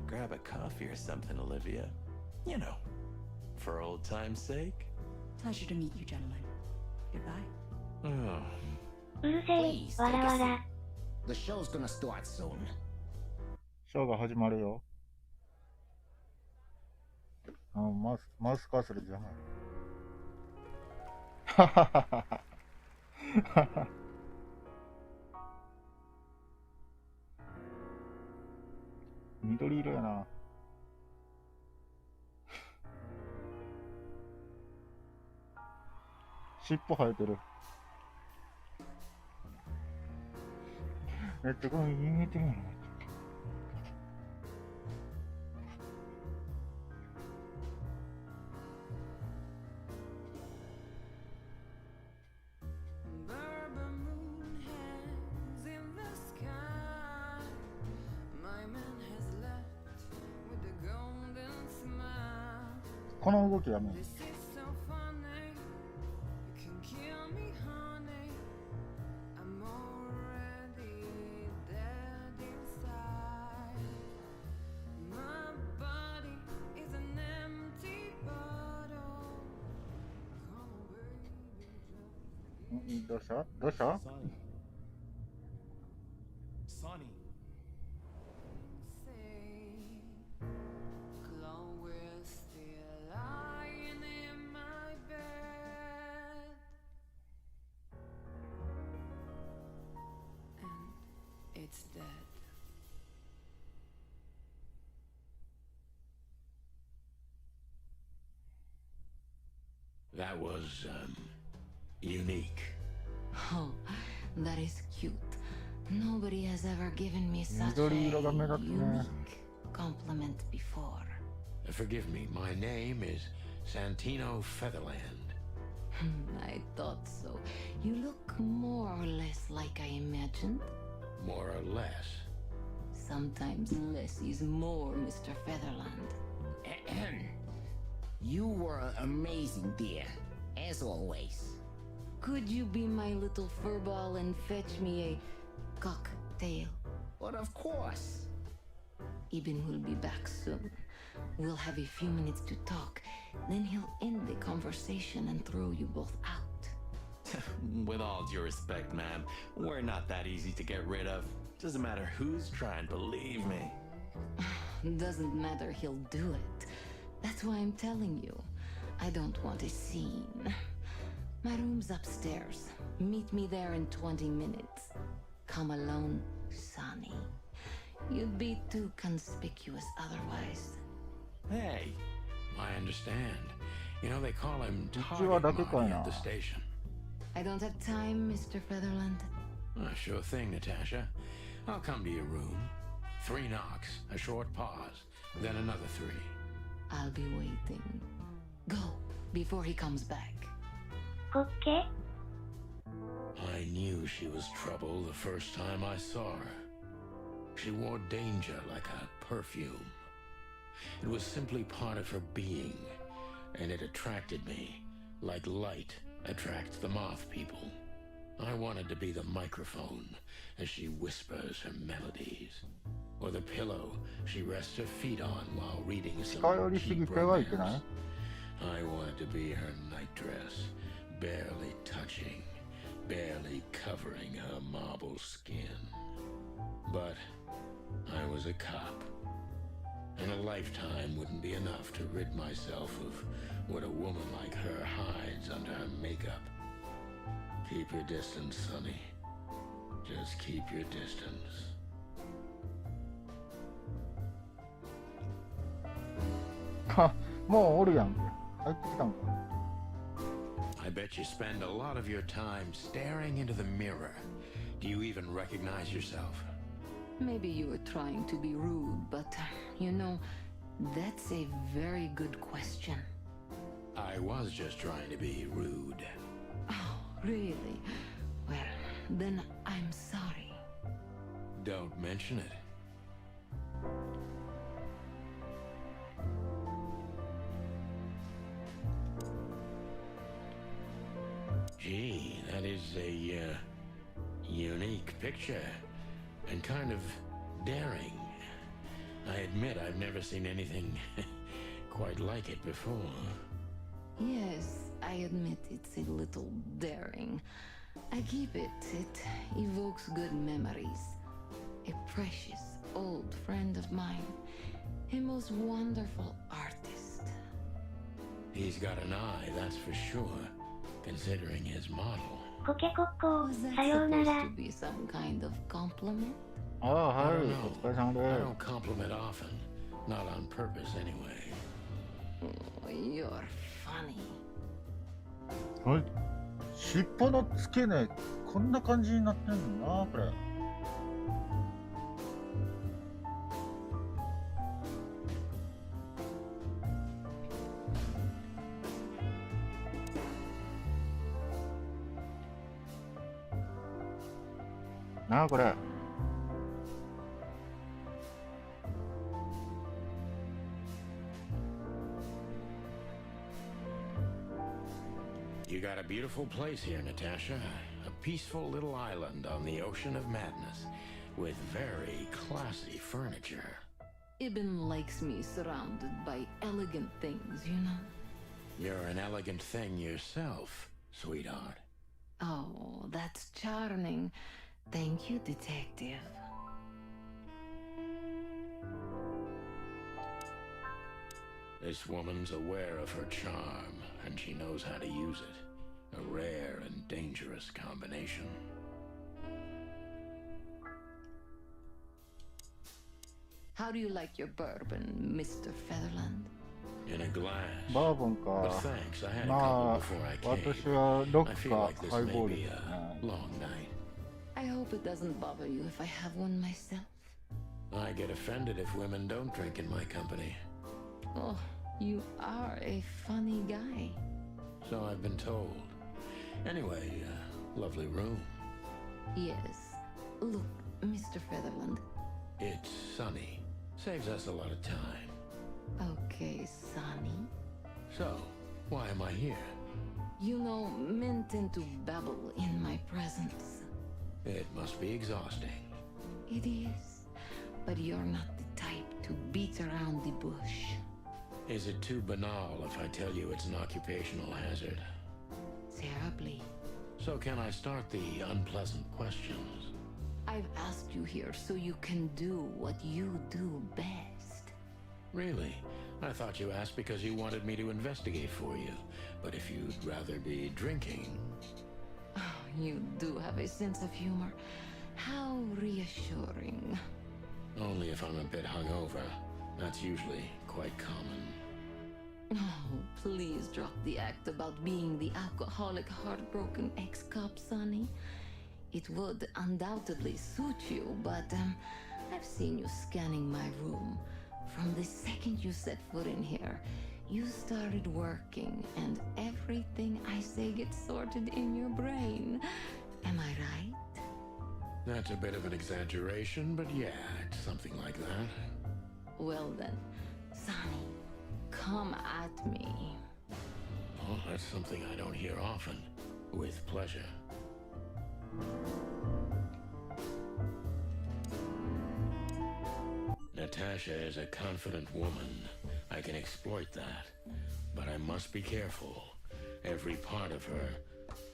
grab a coffee or something, Olivia. You know, for old time's sake. Pleasure to meet you, gentlemen. Goodbye. Oh, うるせえ Please, わら take わ a ら seat. The show's gonna start soon. ショーが始まるよ。マウスカーソルじゃない。はははは。緑色やな。尻尾生えてる。めっちゃこれ逃げてるやん。この動きやめよう。どうしたどうした Sonny. It's dead. That was, unique. Oh, that is cute. Nobody has ever given me such a 緑色が目立つね。 unique compliment before. Forgive me, my name is Santino Featherland. I thought so. You look more or less like I imagined. More or less. Sometimes less is more, Mr. Featherland. You were amazing, dear. As always. Could you be my little furball and fetch me a cocktail? But of course. Ibn will be back soon. We'll have a few minutes to talk. Then he'll end the conversation and throw you both out. With all due respect, ma'am, we're not that easy to get rid of. Doesn't matter who's trying, believe me. Doesn't matter, he'll do it. That's why I'm telling you. I don't want a scene. My room's upstairs. Meet me there in 20 minutes. Come alone, Sonny. You'd be too conspicuous otherwise. Hey, I understand. You know, they call him 一話だけかい Target な Money at the station. I don't have time, Mr. Featherland. Sure thing, Natasha. I'll come to your room. 3 knocks, a short pause, then another 3. I'll be waiting. Go, before he comes back. コッケ I knew she was trouble the first time I saw her. She wore danger like a perfume. It was simply part of her being, and it attracted me, like light attracts the moth people. I wanted to be the microphone as she whispers her melodies, or the pillow she rests her feet on while reading some 近寄りすぎ cheap てはいけない romance. I wanted to be her nightdress, barely touching, barely covering her marble skin. But I was a cop, and a lifetime wouldn't be enough to rid myself of what a woman like her hides under her makeup. Keep your distance, Sonny. Just keep your distance. I bet you spend a lot of your time staring into the mirror. Do you even recognize yourself? Maybe you were trying to be rude, but that's a very good question. I was just trying to be rude. Oh, really? Well, then I'm sorry. Don't mention it. Gee, that is a unique picture, and kind of daring. I admit I've never seen anything quite like it before. Yes, I admit it's a little daring. I keep it. It evokes good memories. A precious old friend of mine. A most wonderful artist. He's got an eye, that's for sure, considering his model. Was that supposed to be some kind of compliment? Oh, I hi. don't know. お疲れ様 I で don't compliment often. Not on purpose, anyway. Oh, you're funny. す。はい。尻尾の付け根、こんな感じになってんのな、これ。なあ、これ。You got a beautiful place here, Natasha. A peaceful little island on the ocean of madness, with very classy furniture. Ibn likes me surrounded by elegant things, you know? You're an elegant thing yourself, sweetheart. Oh, that's charming. Thank you, detective. This woman's aware of her charm, and she knows how to use it. A rare and dangerous combination. How do you like your bourbon, Mr. Featherland? In a glass. バーボン But か。 thanks, I had a ま couple あ before I、came. 私はロ I ック feel か like this ハイボ may ール be です a ね。 long night. I hope it doesn't bother you if I have one myself. I get offended if women don't drink in my company. Oh, you are a funny guy. So I've been told. Anyway, lovely room. Yes. Look, Mr. Featherland. It's sunny. Saves us a lot of time. Okay, Sonny. So, why am I here? You know, men tend to babble in my presence. It must be exhausting. It is. But you're not the type to beat around the bush. Is it too banal if I tell you it's an occupational hazard? Terribly. So can I start the unpleasant questions? I've asked you here so you can do what you do best. Really? I thought you asked because you wanted me to investigate for you. But if you'd rather be drinking... Oh, you do have a sense of humor. How reassuring. Only if I'm a bit hungover. That's usually quite common. Oh, please drop the act about being the alcoholic, heartbroken ex-cop, Sonny. It would undoubtedly suit you, but I've seen you scanning my room. From the second you set foot in here, you started working, and everything I say gets sorted in your brain. Am I right? That's a bit of an exaggeration, but yeah, it's something like that. Well then, Sonny, come at me. Oh, that's something I don't hear often. With pleasure. Natasha is a confident woman. I can exploit that. but I must be careful. Every part of her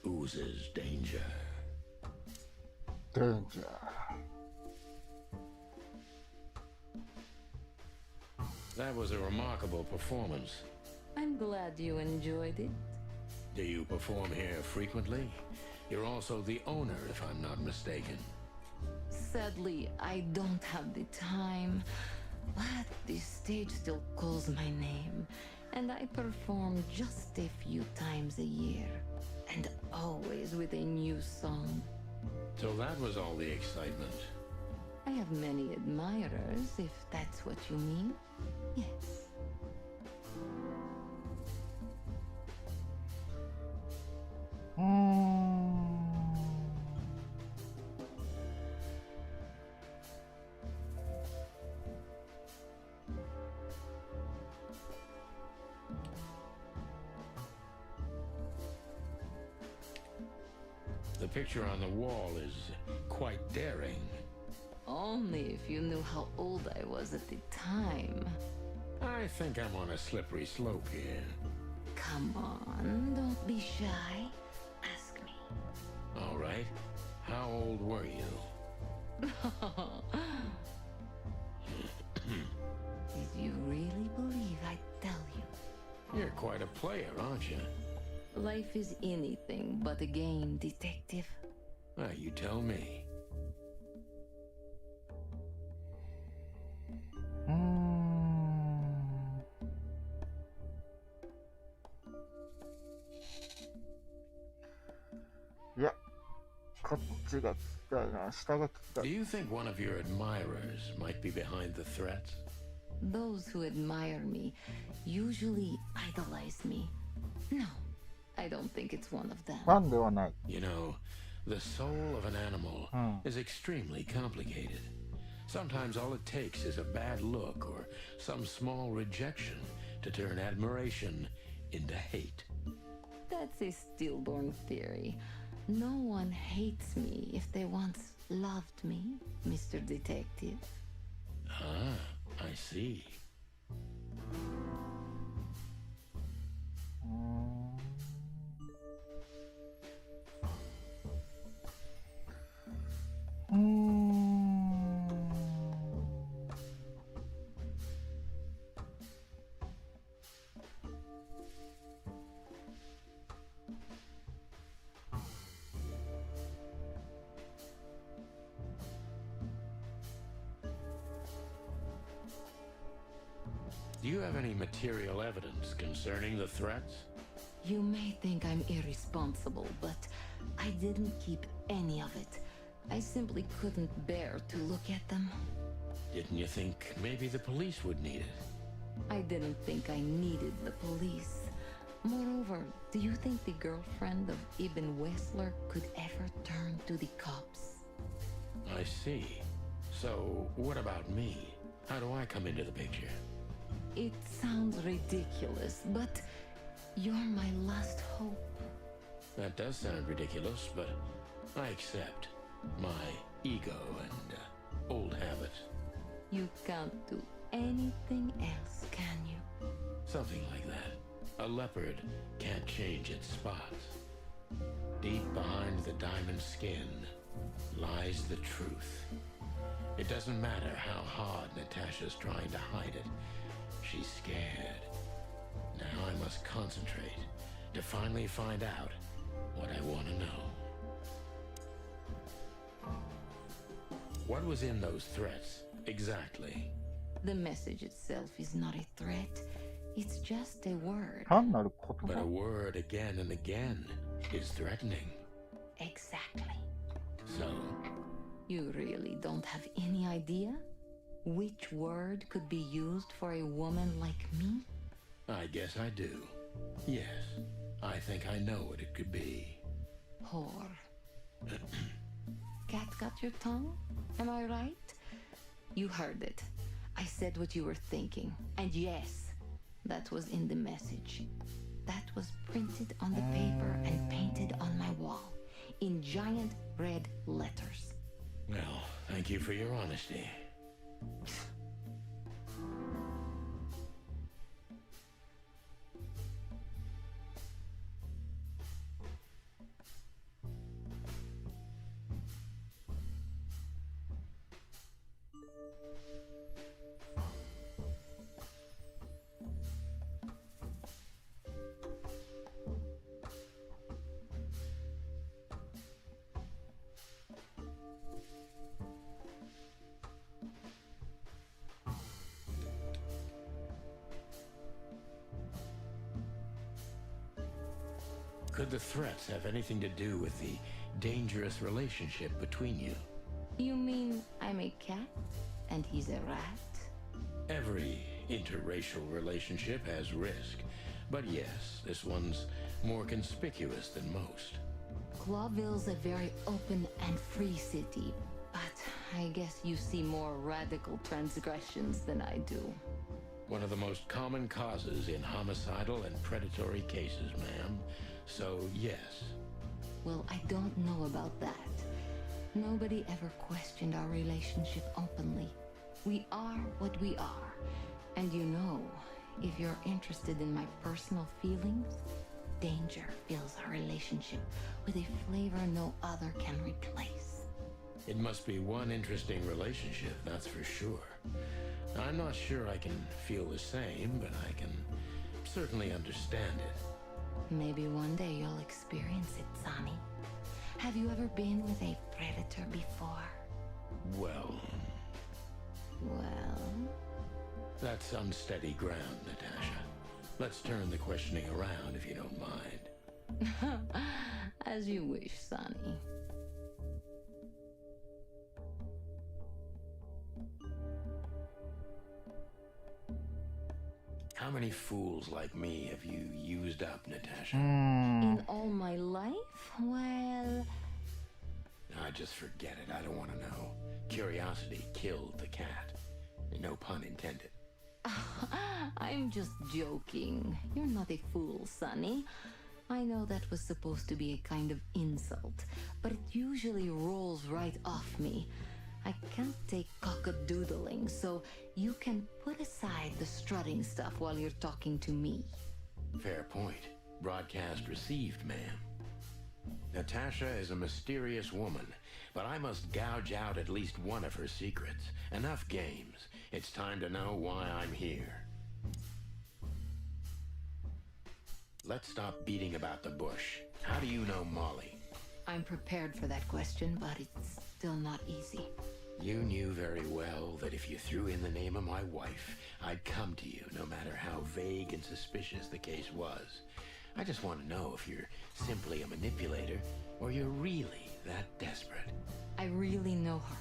oozes danger. Danger. That was a remarkable performance. I'm glad you enjoyed it. Do you perform here frequently? You're also the owner, if I'm not mistaken. Sadly, I don't have the time, but the stage still calls my name, and I perform just a few times a year, and always with a new song. So that was all the excitement. I have many admirers, if that's what you mean. Yes. The picture on the wall is quite daring. Only if you knew how old I was at the time. I think I'm on a slippery slope here. Come on, don't be shy. Ask me. All right. How old were you? Did you really believe I'd tell you? You're quite a player, aren't you? Life is anything but a game, detective. You tell me. Do you think one of your admirers might be behind the threats? Those who admire me usually idolize me. No, I don't think it's one of them. You know, the soul of an animal is extremely complicated. Sometimes all it takes is a bad look or some small rejection to turn admiration into hate. That's a stillborn theory. No one hates me if they once loved me, Mr. Detective. Ah, I see. Do you have any material evidence concerning the threats? You may think I'm irresponsible, but I didn't keep any of it. I simply couldn't bear to look at them. Didn't you think maybe the police would need it? I didn't think I needed the police. Moreover, do you think the girlfriend of Ibn Wessler could ever turn to the cops? I see. So, what about me? How do I come into the picture? It sounds ridiculous, but you're my last hope. That does sound ridiculous, but I accept my ego and old habits. You can't do anything else, can you? Something like that. A leopard can't change its spots. Deep behind the diamond skin lies the truth. It doesn't matter how hard Natasha's trying to hide it. She's scared. Now I must concentrate to finally find out what I want to know. What was in those threats, exactly? The message itself is not a threat. It's just a word. But a word again and again is threatening. Exactly. So? You really don't have any idea? Which word could be used for a woman like me? I guess I do. Yes, I think I know what it could be. Whore. Cat got your tongue? Am I right? You heard it. I said what you were thinking. And yes, that was in the message. That was printed on the paper and painted on my wall in giant red letters. Well, thank you for your honesty. Could the threats have anything to do with the dangerous relationship between you? You mean I'm a cat and he's a rat? Every interracial relationship has risk, but yes, this one's more conspicuous than most. Clawville's a very open and free city, but I guess you see more radical transgressions than I do. One of the most common causes in homicidal and predatory cases, ma'am. So, yes. Well, I don't know about that. Nobody ever questioned our relationship openly. We are what we are. And you know, if you're interested in my personal feelings, danger fills our relationship with a flavor no other can replace. It must be one interesting relationship, that's for sure. I'm not sure I can feel the same, but I can certainly understand it. Maybe one day you'll experience it, Sonny. Have you ever been with a predator before? Well, that's unsteady ground, Natasha. Let's turn the questioning around if you don't mind. As you wish, Sonny. How many fools like me have you used up, Natasha? In all my life? Well... Just forget it. I don't want to know. Curiosity killed the cat. No pun intended. I'm just joking. You're not a fool, Sonny. I know that was supposed to be a kind of insult, but it usually rolls right off me. I can't take cock-a-doodling, so you can put aside the strutting stuff while you're talking to me. Fair point. Broadcast received, ma'am. Natasha is a mysterious woman, but I must gouge out at least one of her secrets. Enough games. It's time to know why I'm here. Let's stop beating about the bush. How do you know Molly? I'm prepared for that question, but it's still not easy. You knew very well that if you threw in the name of my wife, I'd come to you, no matter how vague and suspicious the case was. I just want to know if you're simply a manipulator, or you're really that desperate. I really know her.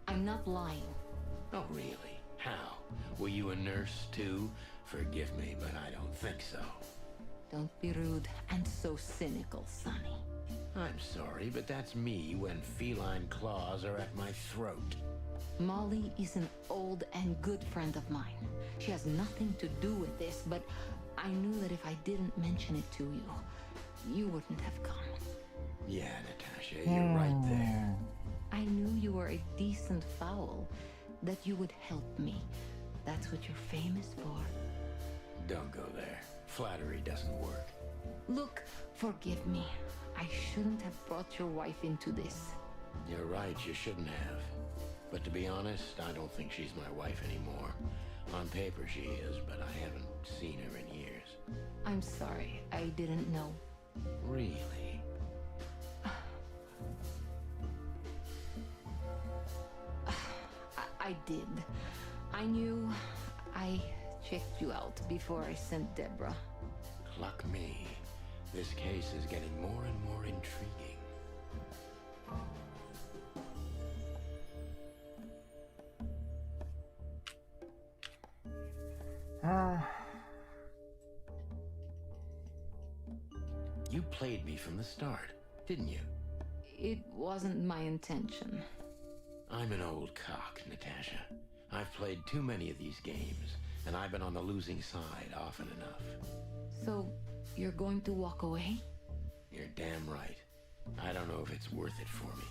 I'm not lying. Oh, really? How? Were you a nurse, too? Forgive me, but I don't think so. Don't be rude and so cynical, Sonny. I'm sorry, but that's me when feline claws are at my throat. Molly is an old and good friend of mine. She has nothing to do with this, but I knew that if I didn't mention it to you, you wouldn't have come. Yeah, Natasha, you're right there. I knew you were a decent fowl, that you would help me. That's what you're famous for. Don't go there. Flattery doesn't work. Look, forgive me. I shouldn't have brought your wife into this. You're right, you shouldn't have. But to be honest, I don't think she's my wife anymore. On paper she is, but I haven't seen her in years. I'm sorry, I didn't know. Really? I did. I knew. I checked you out before I sent Deborah. Luck me. This case is getting more and more intriguing. You played me from the start, didn't you? It wasn't my intention. I'm an old cock, Natasha. I've played too many of these games, and I've been on the losing side often enough. So, you're going to walk away? You're damn right. I don't know if it's worth it for me.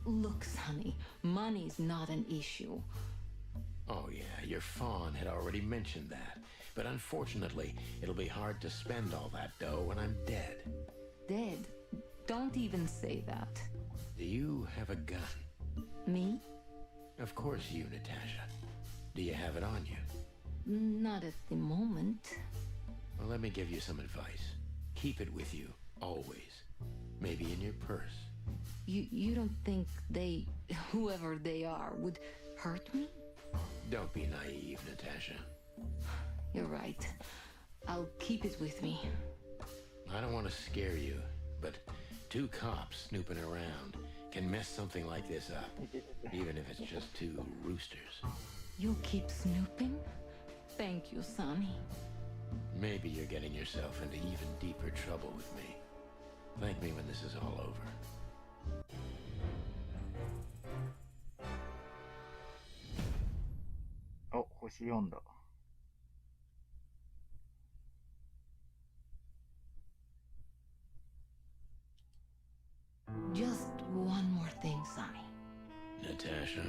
Look, Sonny, money's not an issue. Oh yeah, your fawn had already mentioned that. But unfortunately, it'll be hard to spend all that dough when I'm dead. Dead? Don't even say that. Do you have a gun? Me? Of course you, Natasha. Do you have it on you? Not at the moment. Well, let me give you some advice. Keep it with you, always. Maybe in your purse. You don't think they, whoever they are, would hurt me? Don't be naive, Natasha. You're right. I'll keep it with me. I don't want to scare you, but two cops snooping around can mess something like this up, even if it's just two roosters. You keep snooping? Thank you, Sonny. Maybe you're getting yourself into even deeper trouble with me. Thank me when this is all over. Oh, 星4だ。Just one more thing, Sonny. Natasha?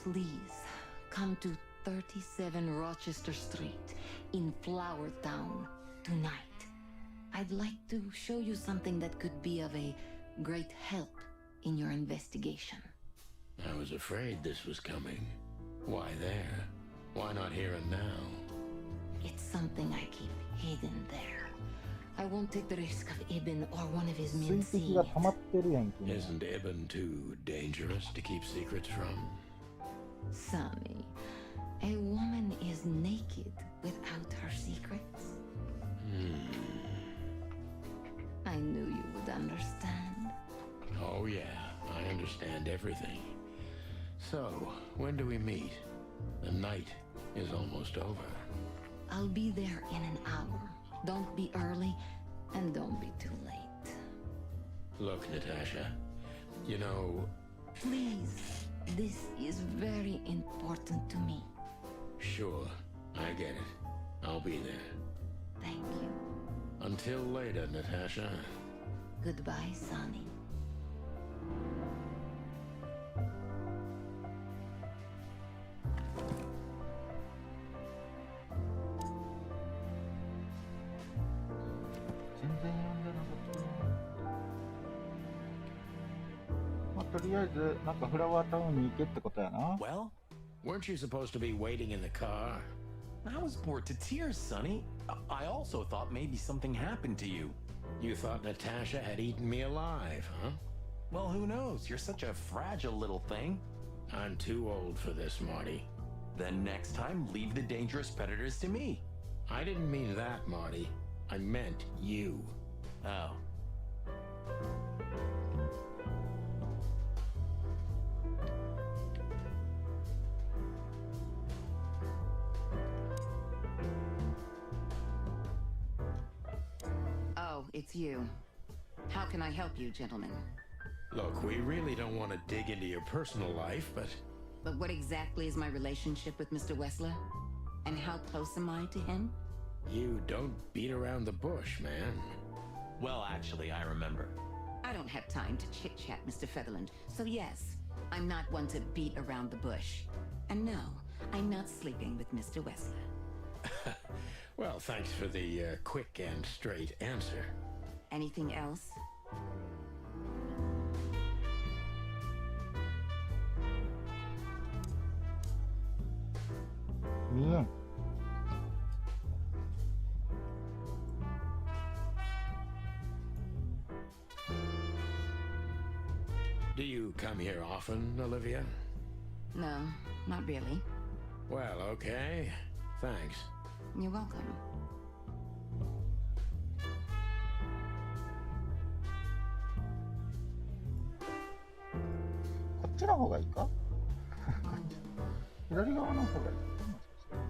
Please, come to 37 Rochester Street in Flower Town tonight. I'd like to show you something that could be of a great help in your investigation. I was afraid this was coming. Why there? Why not here and now? It's something I keep hidden there. I won't take the risk of Ibn or one of his men 水滴 seeing が it. 溜まってるやんけ。 Isn't Ibn too dangerous to keep secrets from? Sonny, a woman is naked without her secrets. I knew you would understand. Oh yeah, I understand everything. So, when do we meet? The night is almost over. I'll be there in an hour. Don't be early, and don't be too late. Look, Natasha, you know... Please, this is very important to me. Sure, I get it. I'll be there. Thank you. Until later, Natasha. Goodbye, Sonny. Well, Weren't you supposed to be waiting in the car? I was bored to tears, Sonny. I also thought maybe something happened to you. You thought Natasha had eaten me alive, huh? Well, who knows? You're such a fragile little thing. I'm too old for this, Marty. Then next time, leave the dangerous predators to me. I didn't mean that, Marty. I meant you. Oh. Oh, it's you. How can I help you, gentlemen? Look, we really don't want to dig into your personal life, but... But what exactly is my relationship with Mr. Wessler? And how close am I to him? You don't beat around the bush, man. Well, actually, I remember. I don't have time to chit-chat, Mr. Featherland. So yes, I'm not one to beat around the bush. And no, I'm not sleeping with Mr. Wessler. Well, thanks for the quick and straight answer. Anything else? Yeah. Do you come here often, Olivia? No, not really. Well, okay. Thanks. You're welcome.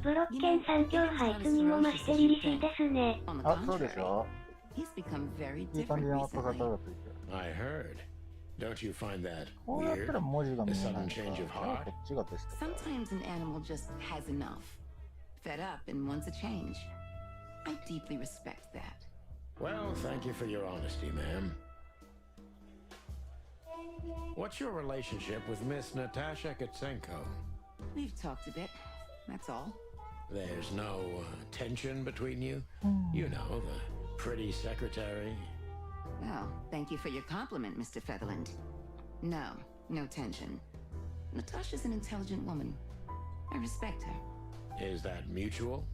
ブロッケンさん今日はいつにも増して凛々しいですね。あ、そうでしょ He's become very いい感じ different に音が recently. がついて。 I heard. Don't you find that こうやったら weird? 文字が見 A えない sudden のか。 change of じゃあ heart? こっちがベストか。 Sometimes an animal just has enough. Fed up and wants a change. I deeply respect that. Well, thank you for your honesty, ma'am. What's your relationship with Miss Natasha Katsenko? We've talked a bit. That's all. There's no tension between you? You know, the pretty secretary. Well, thank you for your compliment, Mr. Featherland. No, no tension. Natasha's an intelligent woman. I respect her. Is that mutual?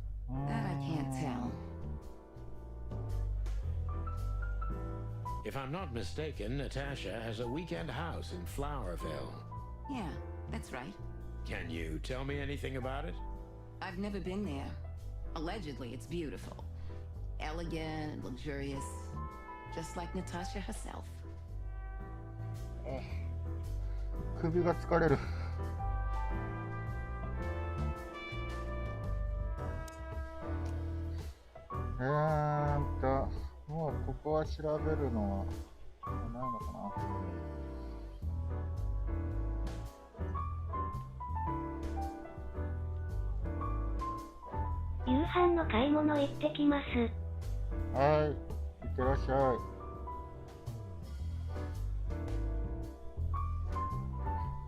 That I can't tell. If I'm not mistaken, Natasha has a weekend house in Flowerville. Yeah, that's right. Can you tell me anything about it? I've never been there. Allegedly, it's beautiful. Elegant and luxurious. just like Natasha herself. 首が疲れる。もうここは調べるのはないのかな。夕飯の買い物行ってきます。はい、いってらっしゃい。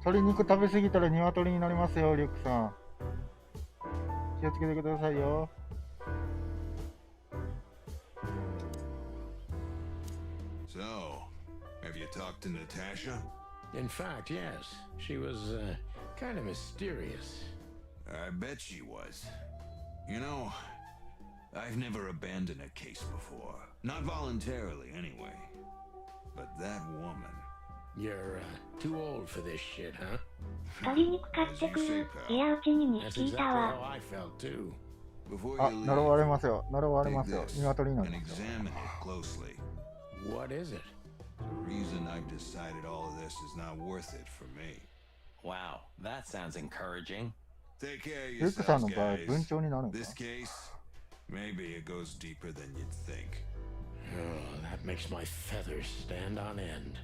鶏肉食べ過ぎたら鶏になりますよ、リュックさん。気をつけてくださいよ。So, have you talked to Natasha? In fact, yes. She was, kind of mysterious. I bet she was. You know, I've never abandoned a case before. Not voluntarily, anyway. But that woman... You're, too old for this shit, huh? 鶏肉買ってくる。いや、うちに2 That's 匹い exactly た how わ。 I felt, too. Before あ、 you 呪われ leave, ますよ。呪われます take よ。 this 鶏にな and りますよ。 examine it closely. What is it? The reason I've decided all of this is not worth it for me. Wow, that sounds encouraging. Take care of リュックさん yourselves, の場合、 guys. 文鳥になるんか This case, maybe it goes deeper than you'd think. Oh, that makes my feathers stand on end.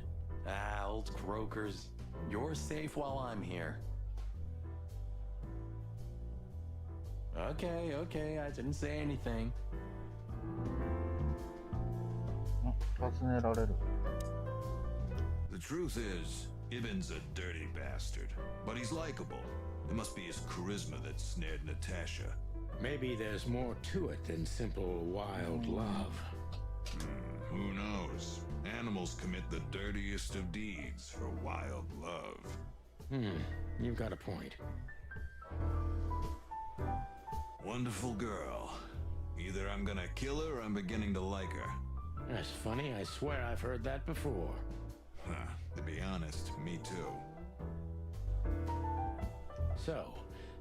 Ah, old croakers. You're safe while I'm here. Okay, I didn't say anything. 尋ねられる。 The truth is, Ibn's a dirty bastard, but he's likable. It must be his charisma that snared Natasha. Maybe there's more to it than simple wild love. Who knows? Animals commit the dirtiest of deeds for wild love. You've got a point. Wonderful girl. Either I'm gonna kill her or I'm beginning to like her. That's funny. I swear I've heard that before. Huh, to be honest, me too. So,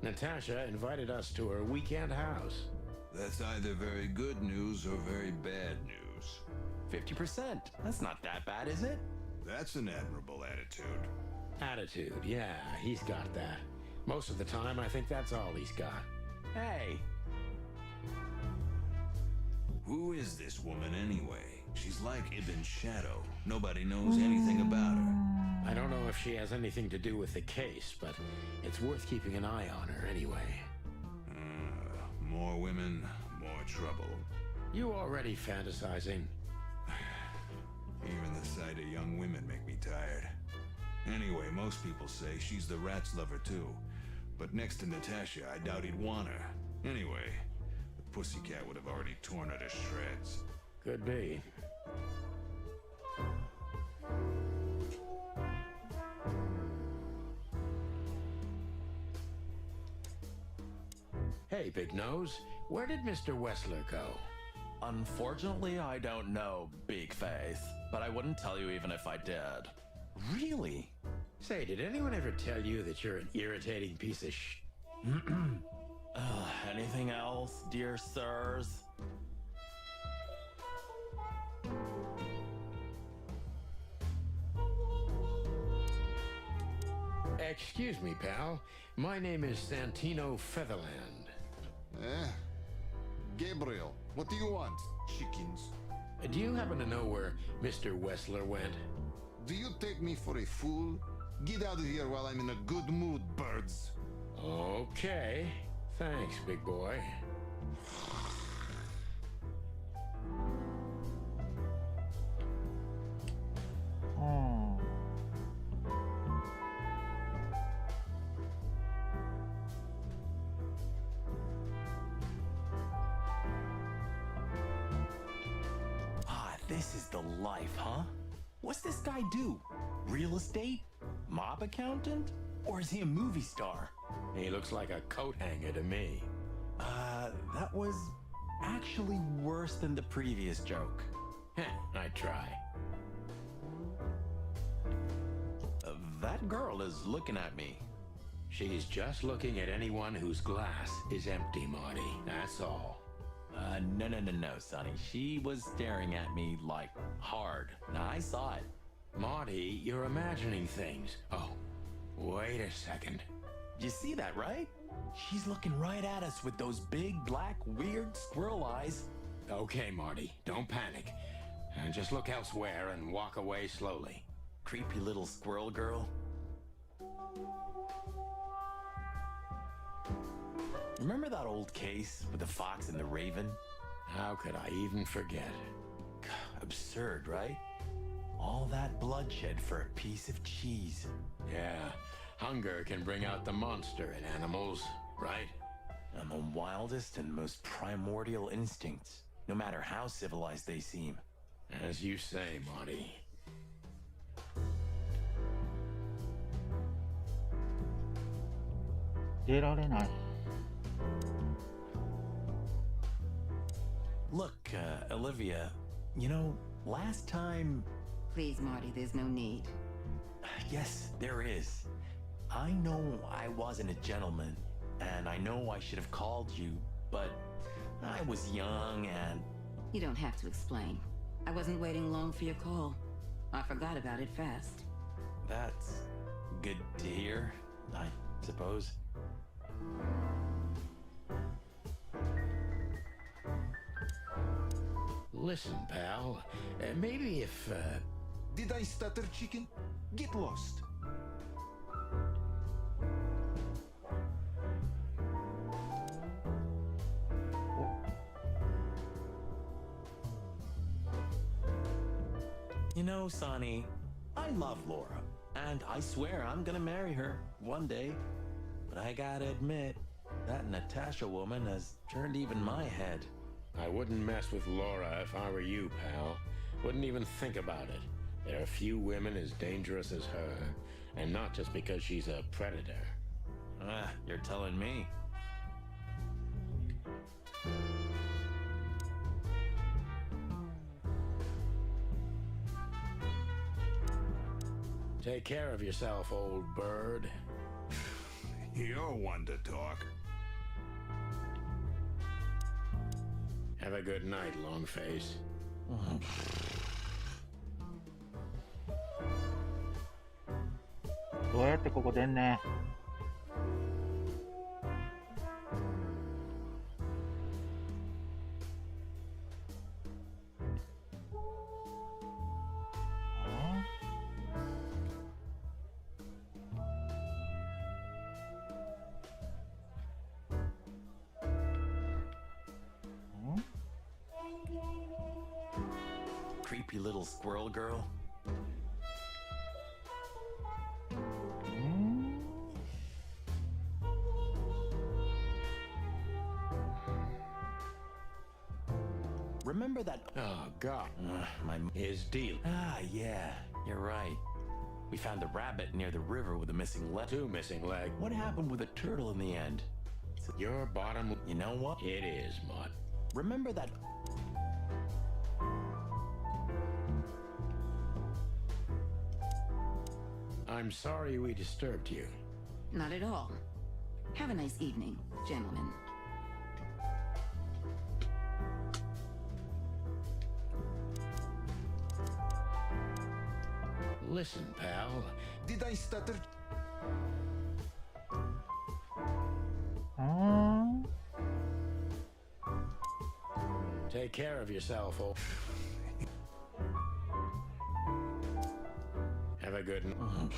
Natasha invited us to her weekend house. That's either very good news or very bad news. 50%. That's not that bad, is it? That's an admirable attitude. Attitude, yeah, he's got that. Most of the time, I think that's all he's got. Hey. Who is this woman anyway? She's like Ibn's shadow. Nobody knows anything about her. I don't know if she has anything to do with the case, but it's worth keeping an eye on her anyway. More women, more trouble. You already fantasizing? Even the sight of young women make me tired. Anyway, most people say she's the rat's lover too. But next to Natasha, I doubt he'd want her. Anyway, the pussycat would have already torn her to shreds. Could be. Hey, Big Nose, where did Mr. Wessler go? Unfortunately, I don't know, Big Face. But I wouldn't tell you even if I did. Really? Say, did anyone ever tell you that you're an irritating piece of sh... Anything else, dear sirs? Excuse me, pal. My name is Santino Featherland. Gabriel, what do you want? Chickens. Do you happen to know where Mr. Wessler went? Do you take me for a fool? Get out of here while I'm in a good mood, birds. Okay. Thanks, big boy. This is the life, huh? What's this guy do? Real estate? Mob accountant? Or is he a movie star? He looks like a coat hanger to me. That was actually worse than the previous joke. I try. That girl is looking at me. She's just looking at anyone whose glass is empty, Marty. That's all. No, Sonny. She was staring at me, like, hard. Now, I saw it. Marty, you're imagining things. Oh, wait a second. You see that, right? She's looking right at us with those big, black, weird squirrel eyes. Okay, Marty, don't panic. Just look elsewhere and walk away slowly. Creepy little squirrel girl. Remember that old case with the fox and the raven? How could I even forget? Absurd, right? All that bloodshed for a piece of cheese. Yeah, hunger can bring out the monster in animals, right? And the wildest and most primordial instincts, no matter how civilized they seem. As you say, Marty. Look, Olivia, you know, last time... Please, Marty, there's no need. Yes, there is. I know I wasn't a gentleman, and I know I should have called you, but I was young and... You don't have to explain. I wasn't waiting long for your call. I forgot about it fast. That's good to hear, I suppose. Listen, pal, maybe if, Did I stutter, chicken? Get lost. You know, Sonny, I love Laura, and I swear I'm gonna marry her one day. But I gotta admit, that Natasha woman has turned even my head. I wouldn't mess with Laura if I were you, pal. Wouldn't even think about it. There are few women as dangerous as her, and not just because she's a predator. You're telling me. Take care of yourself, old bird. You're one to talk. Have a good night, Longface. どうやってここ出んねん。Creepy little squirrel girl. Remember that... Oh, God. His deal. Yeah, you're right. We found a rabbit near the river with a missing leg. 2 missing legs. What happened with the turtle in the end? Your bottom... You know what? It is, Mutt. Remember that... I'm sorry we disturbed you. Not at all. Have a nice evening, gentlemen. Listen, pal. Did I stutter? Take care of yourself, old... Have a good night.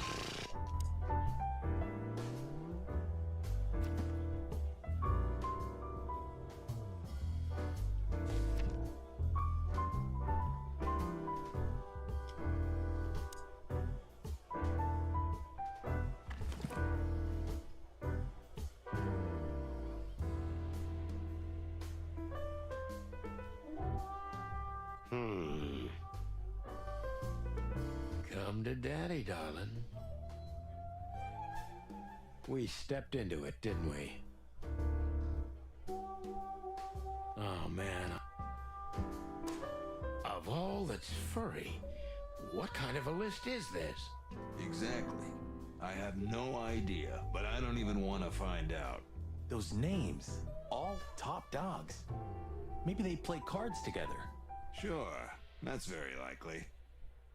Come to daddy, darling. We stepped into it, didn't we? Oh, man. Of all that's furry, what kind of a list is this? Exactly. I have no idea, but I don't even want to find out. Those names, all top dogs. Maybe they play cards together. Sure, that's very likely.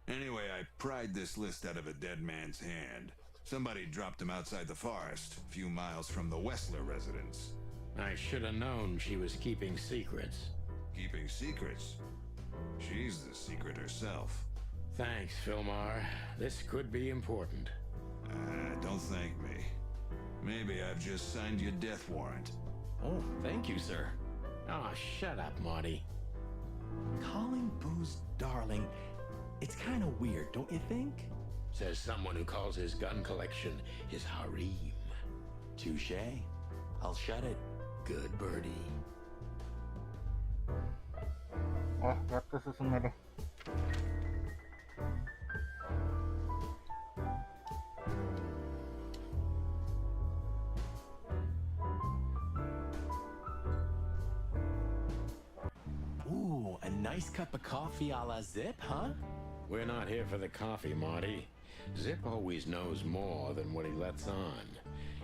Anyway, I pried this list out of a dead man's hand. Somebody dropped him outside the forest, a few miles from the Wessler residence. I should have known she was keeping secrets. Keeping secrets? She's the secret herself. Thanks, Filmar. This could be important. Don't thank me. Maybe I've just signed your death warrant. Oh, thank you, sir. Oh, shut up, Marty. Calling booze darling, it's kind of weird, don't you think? Says someone who calls his gun collection his harem. Touche. I'll shut it. Good birdie. あ、やっと進める。Ooh, a nice cup of coffee a la Zip, huh? We're not here for the coffee, Marty. Zip always knows more than what he lets on.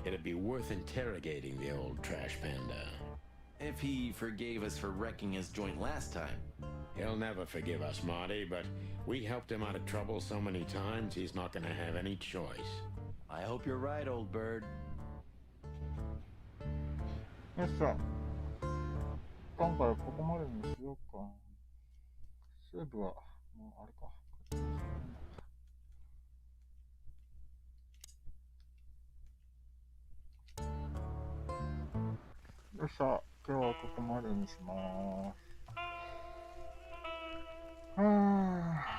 It'd be worth interrogating the old trash panda. If he forgave us for wrecking his joint last time. He'll never forgive us, Marty, but we helped him out of trouble so many times, he's not gonna have any choice. I hope you're right, old bird. よっしゃ。今回はここまでにしようか。セーブは、もうあれか。よっしゃ。今日はここまでにします。はぁ。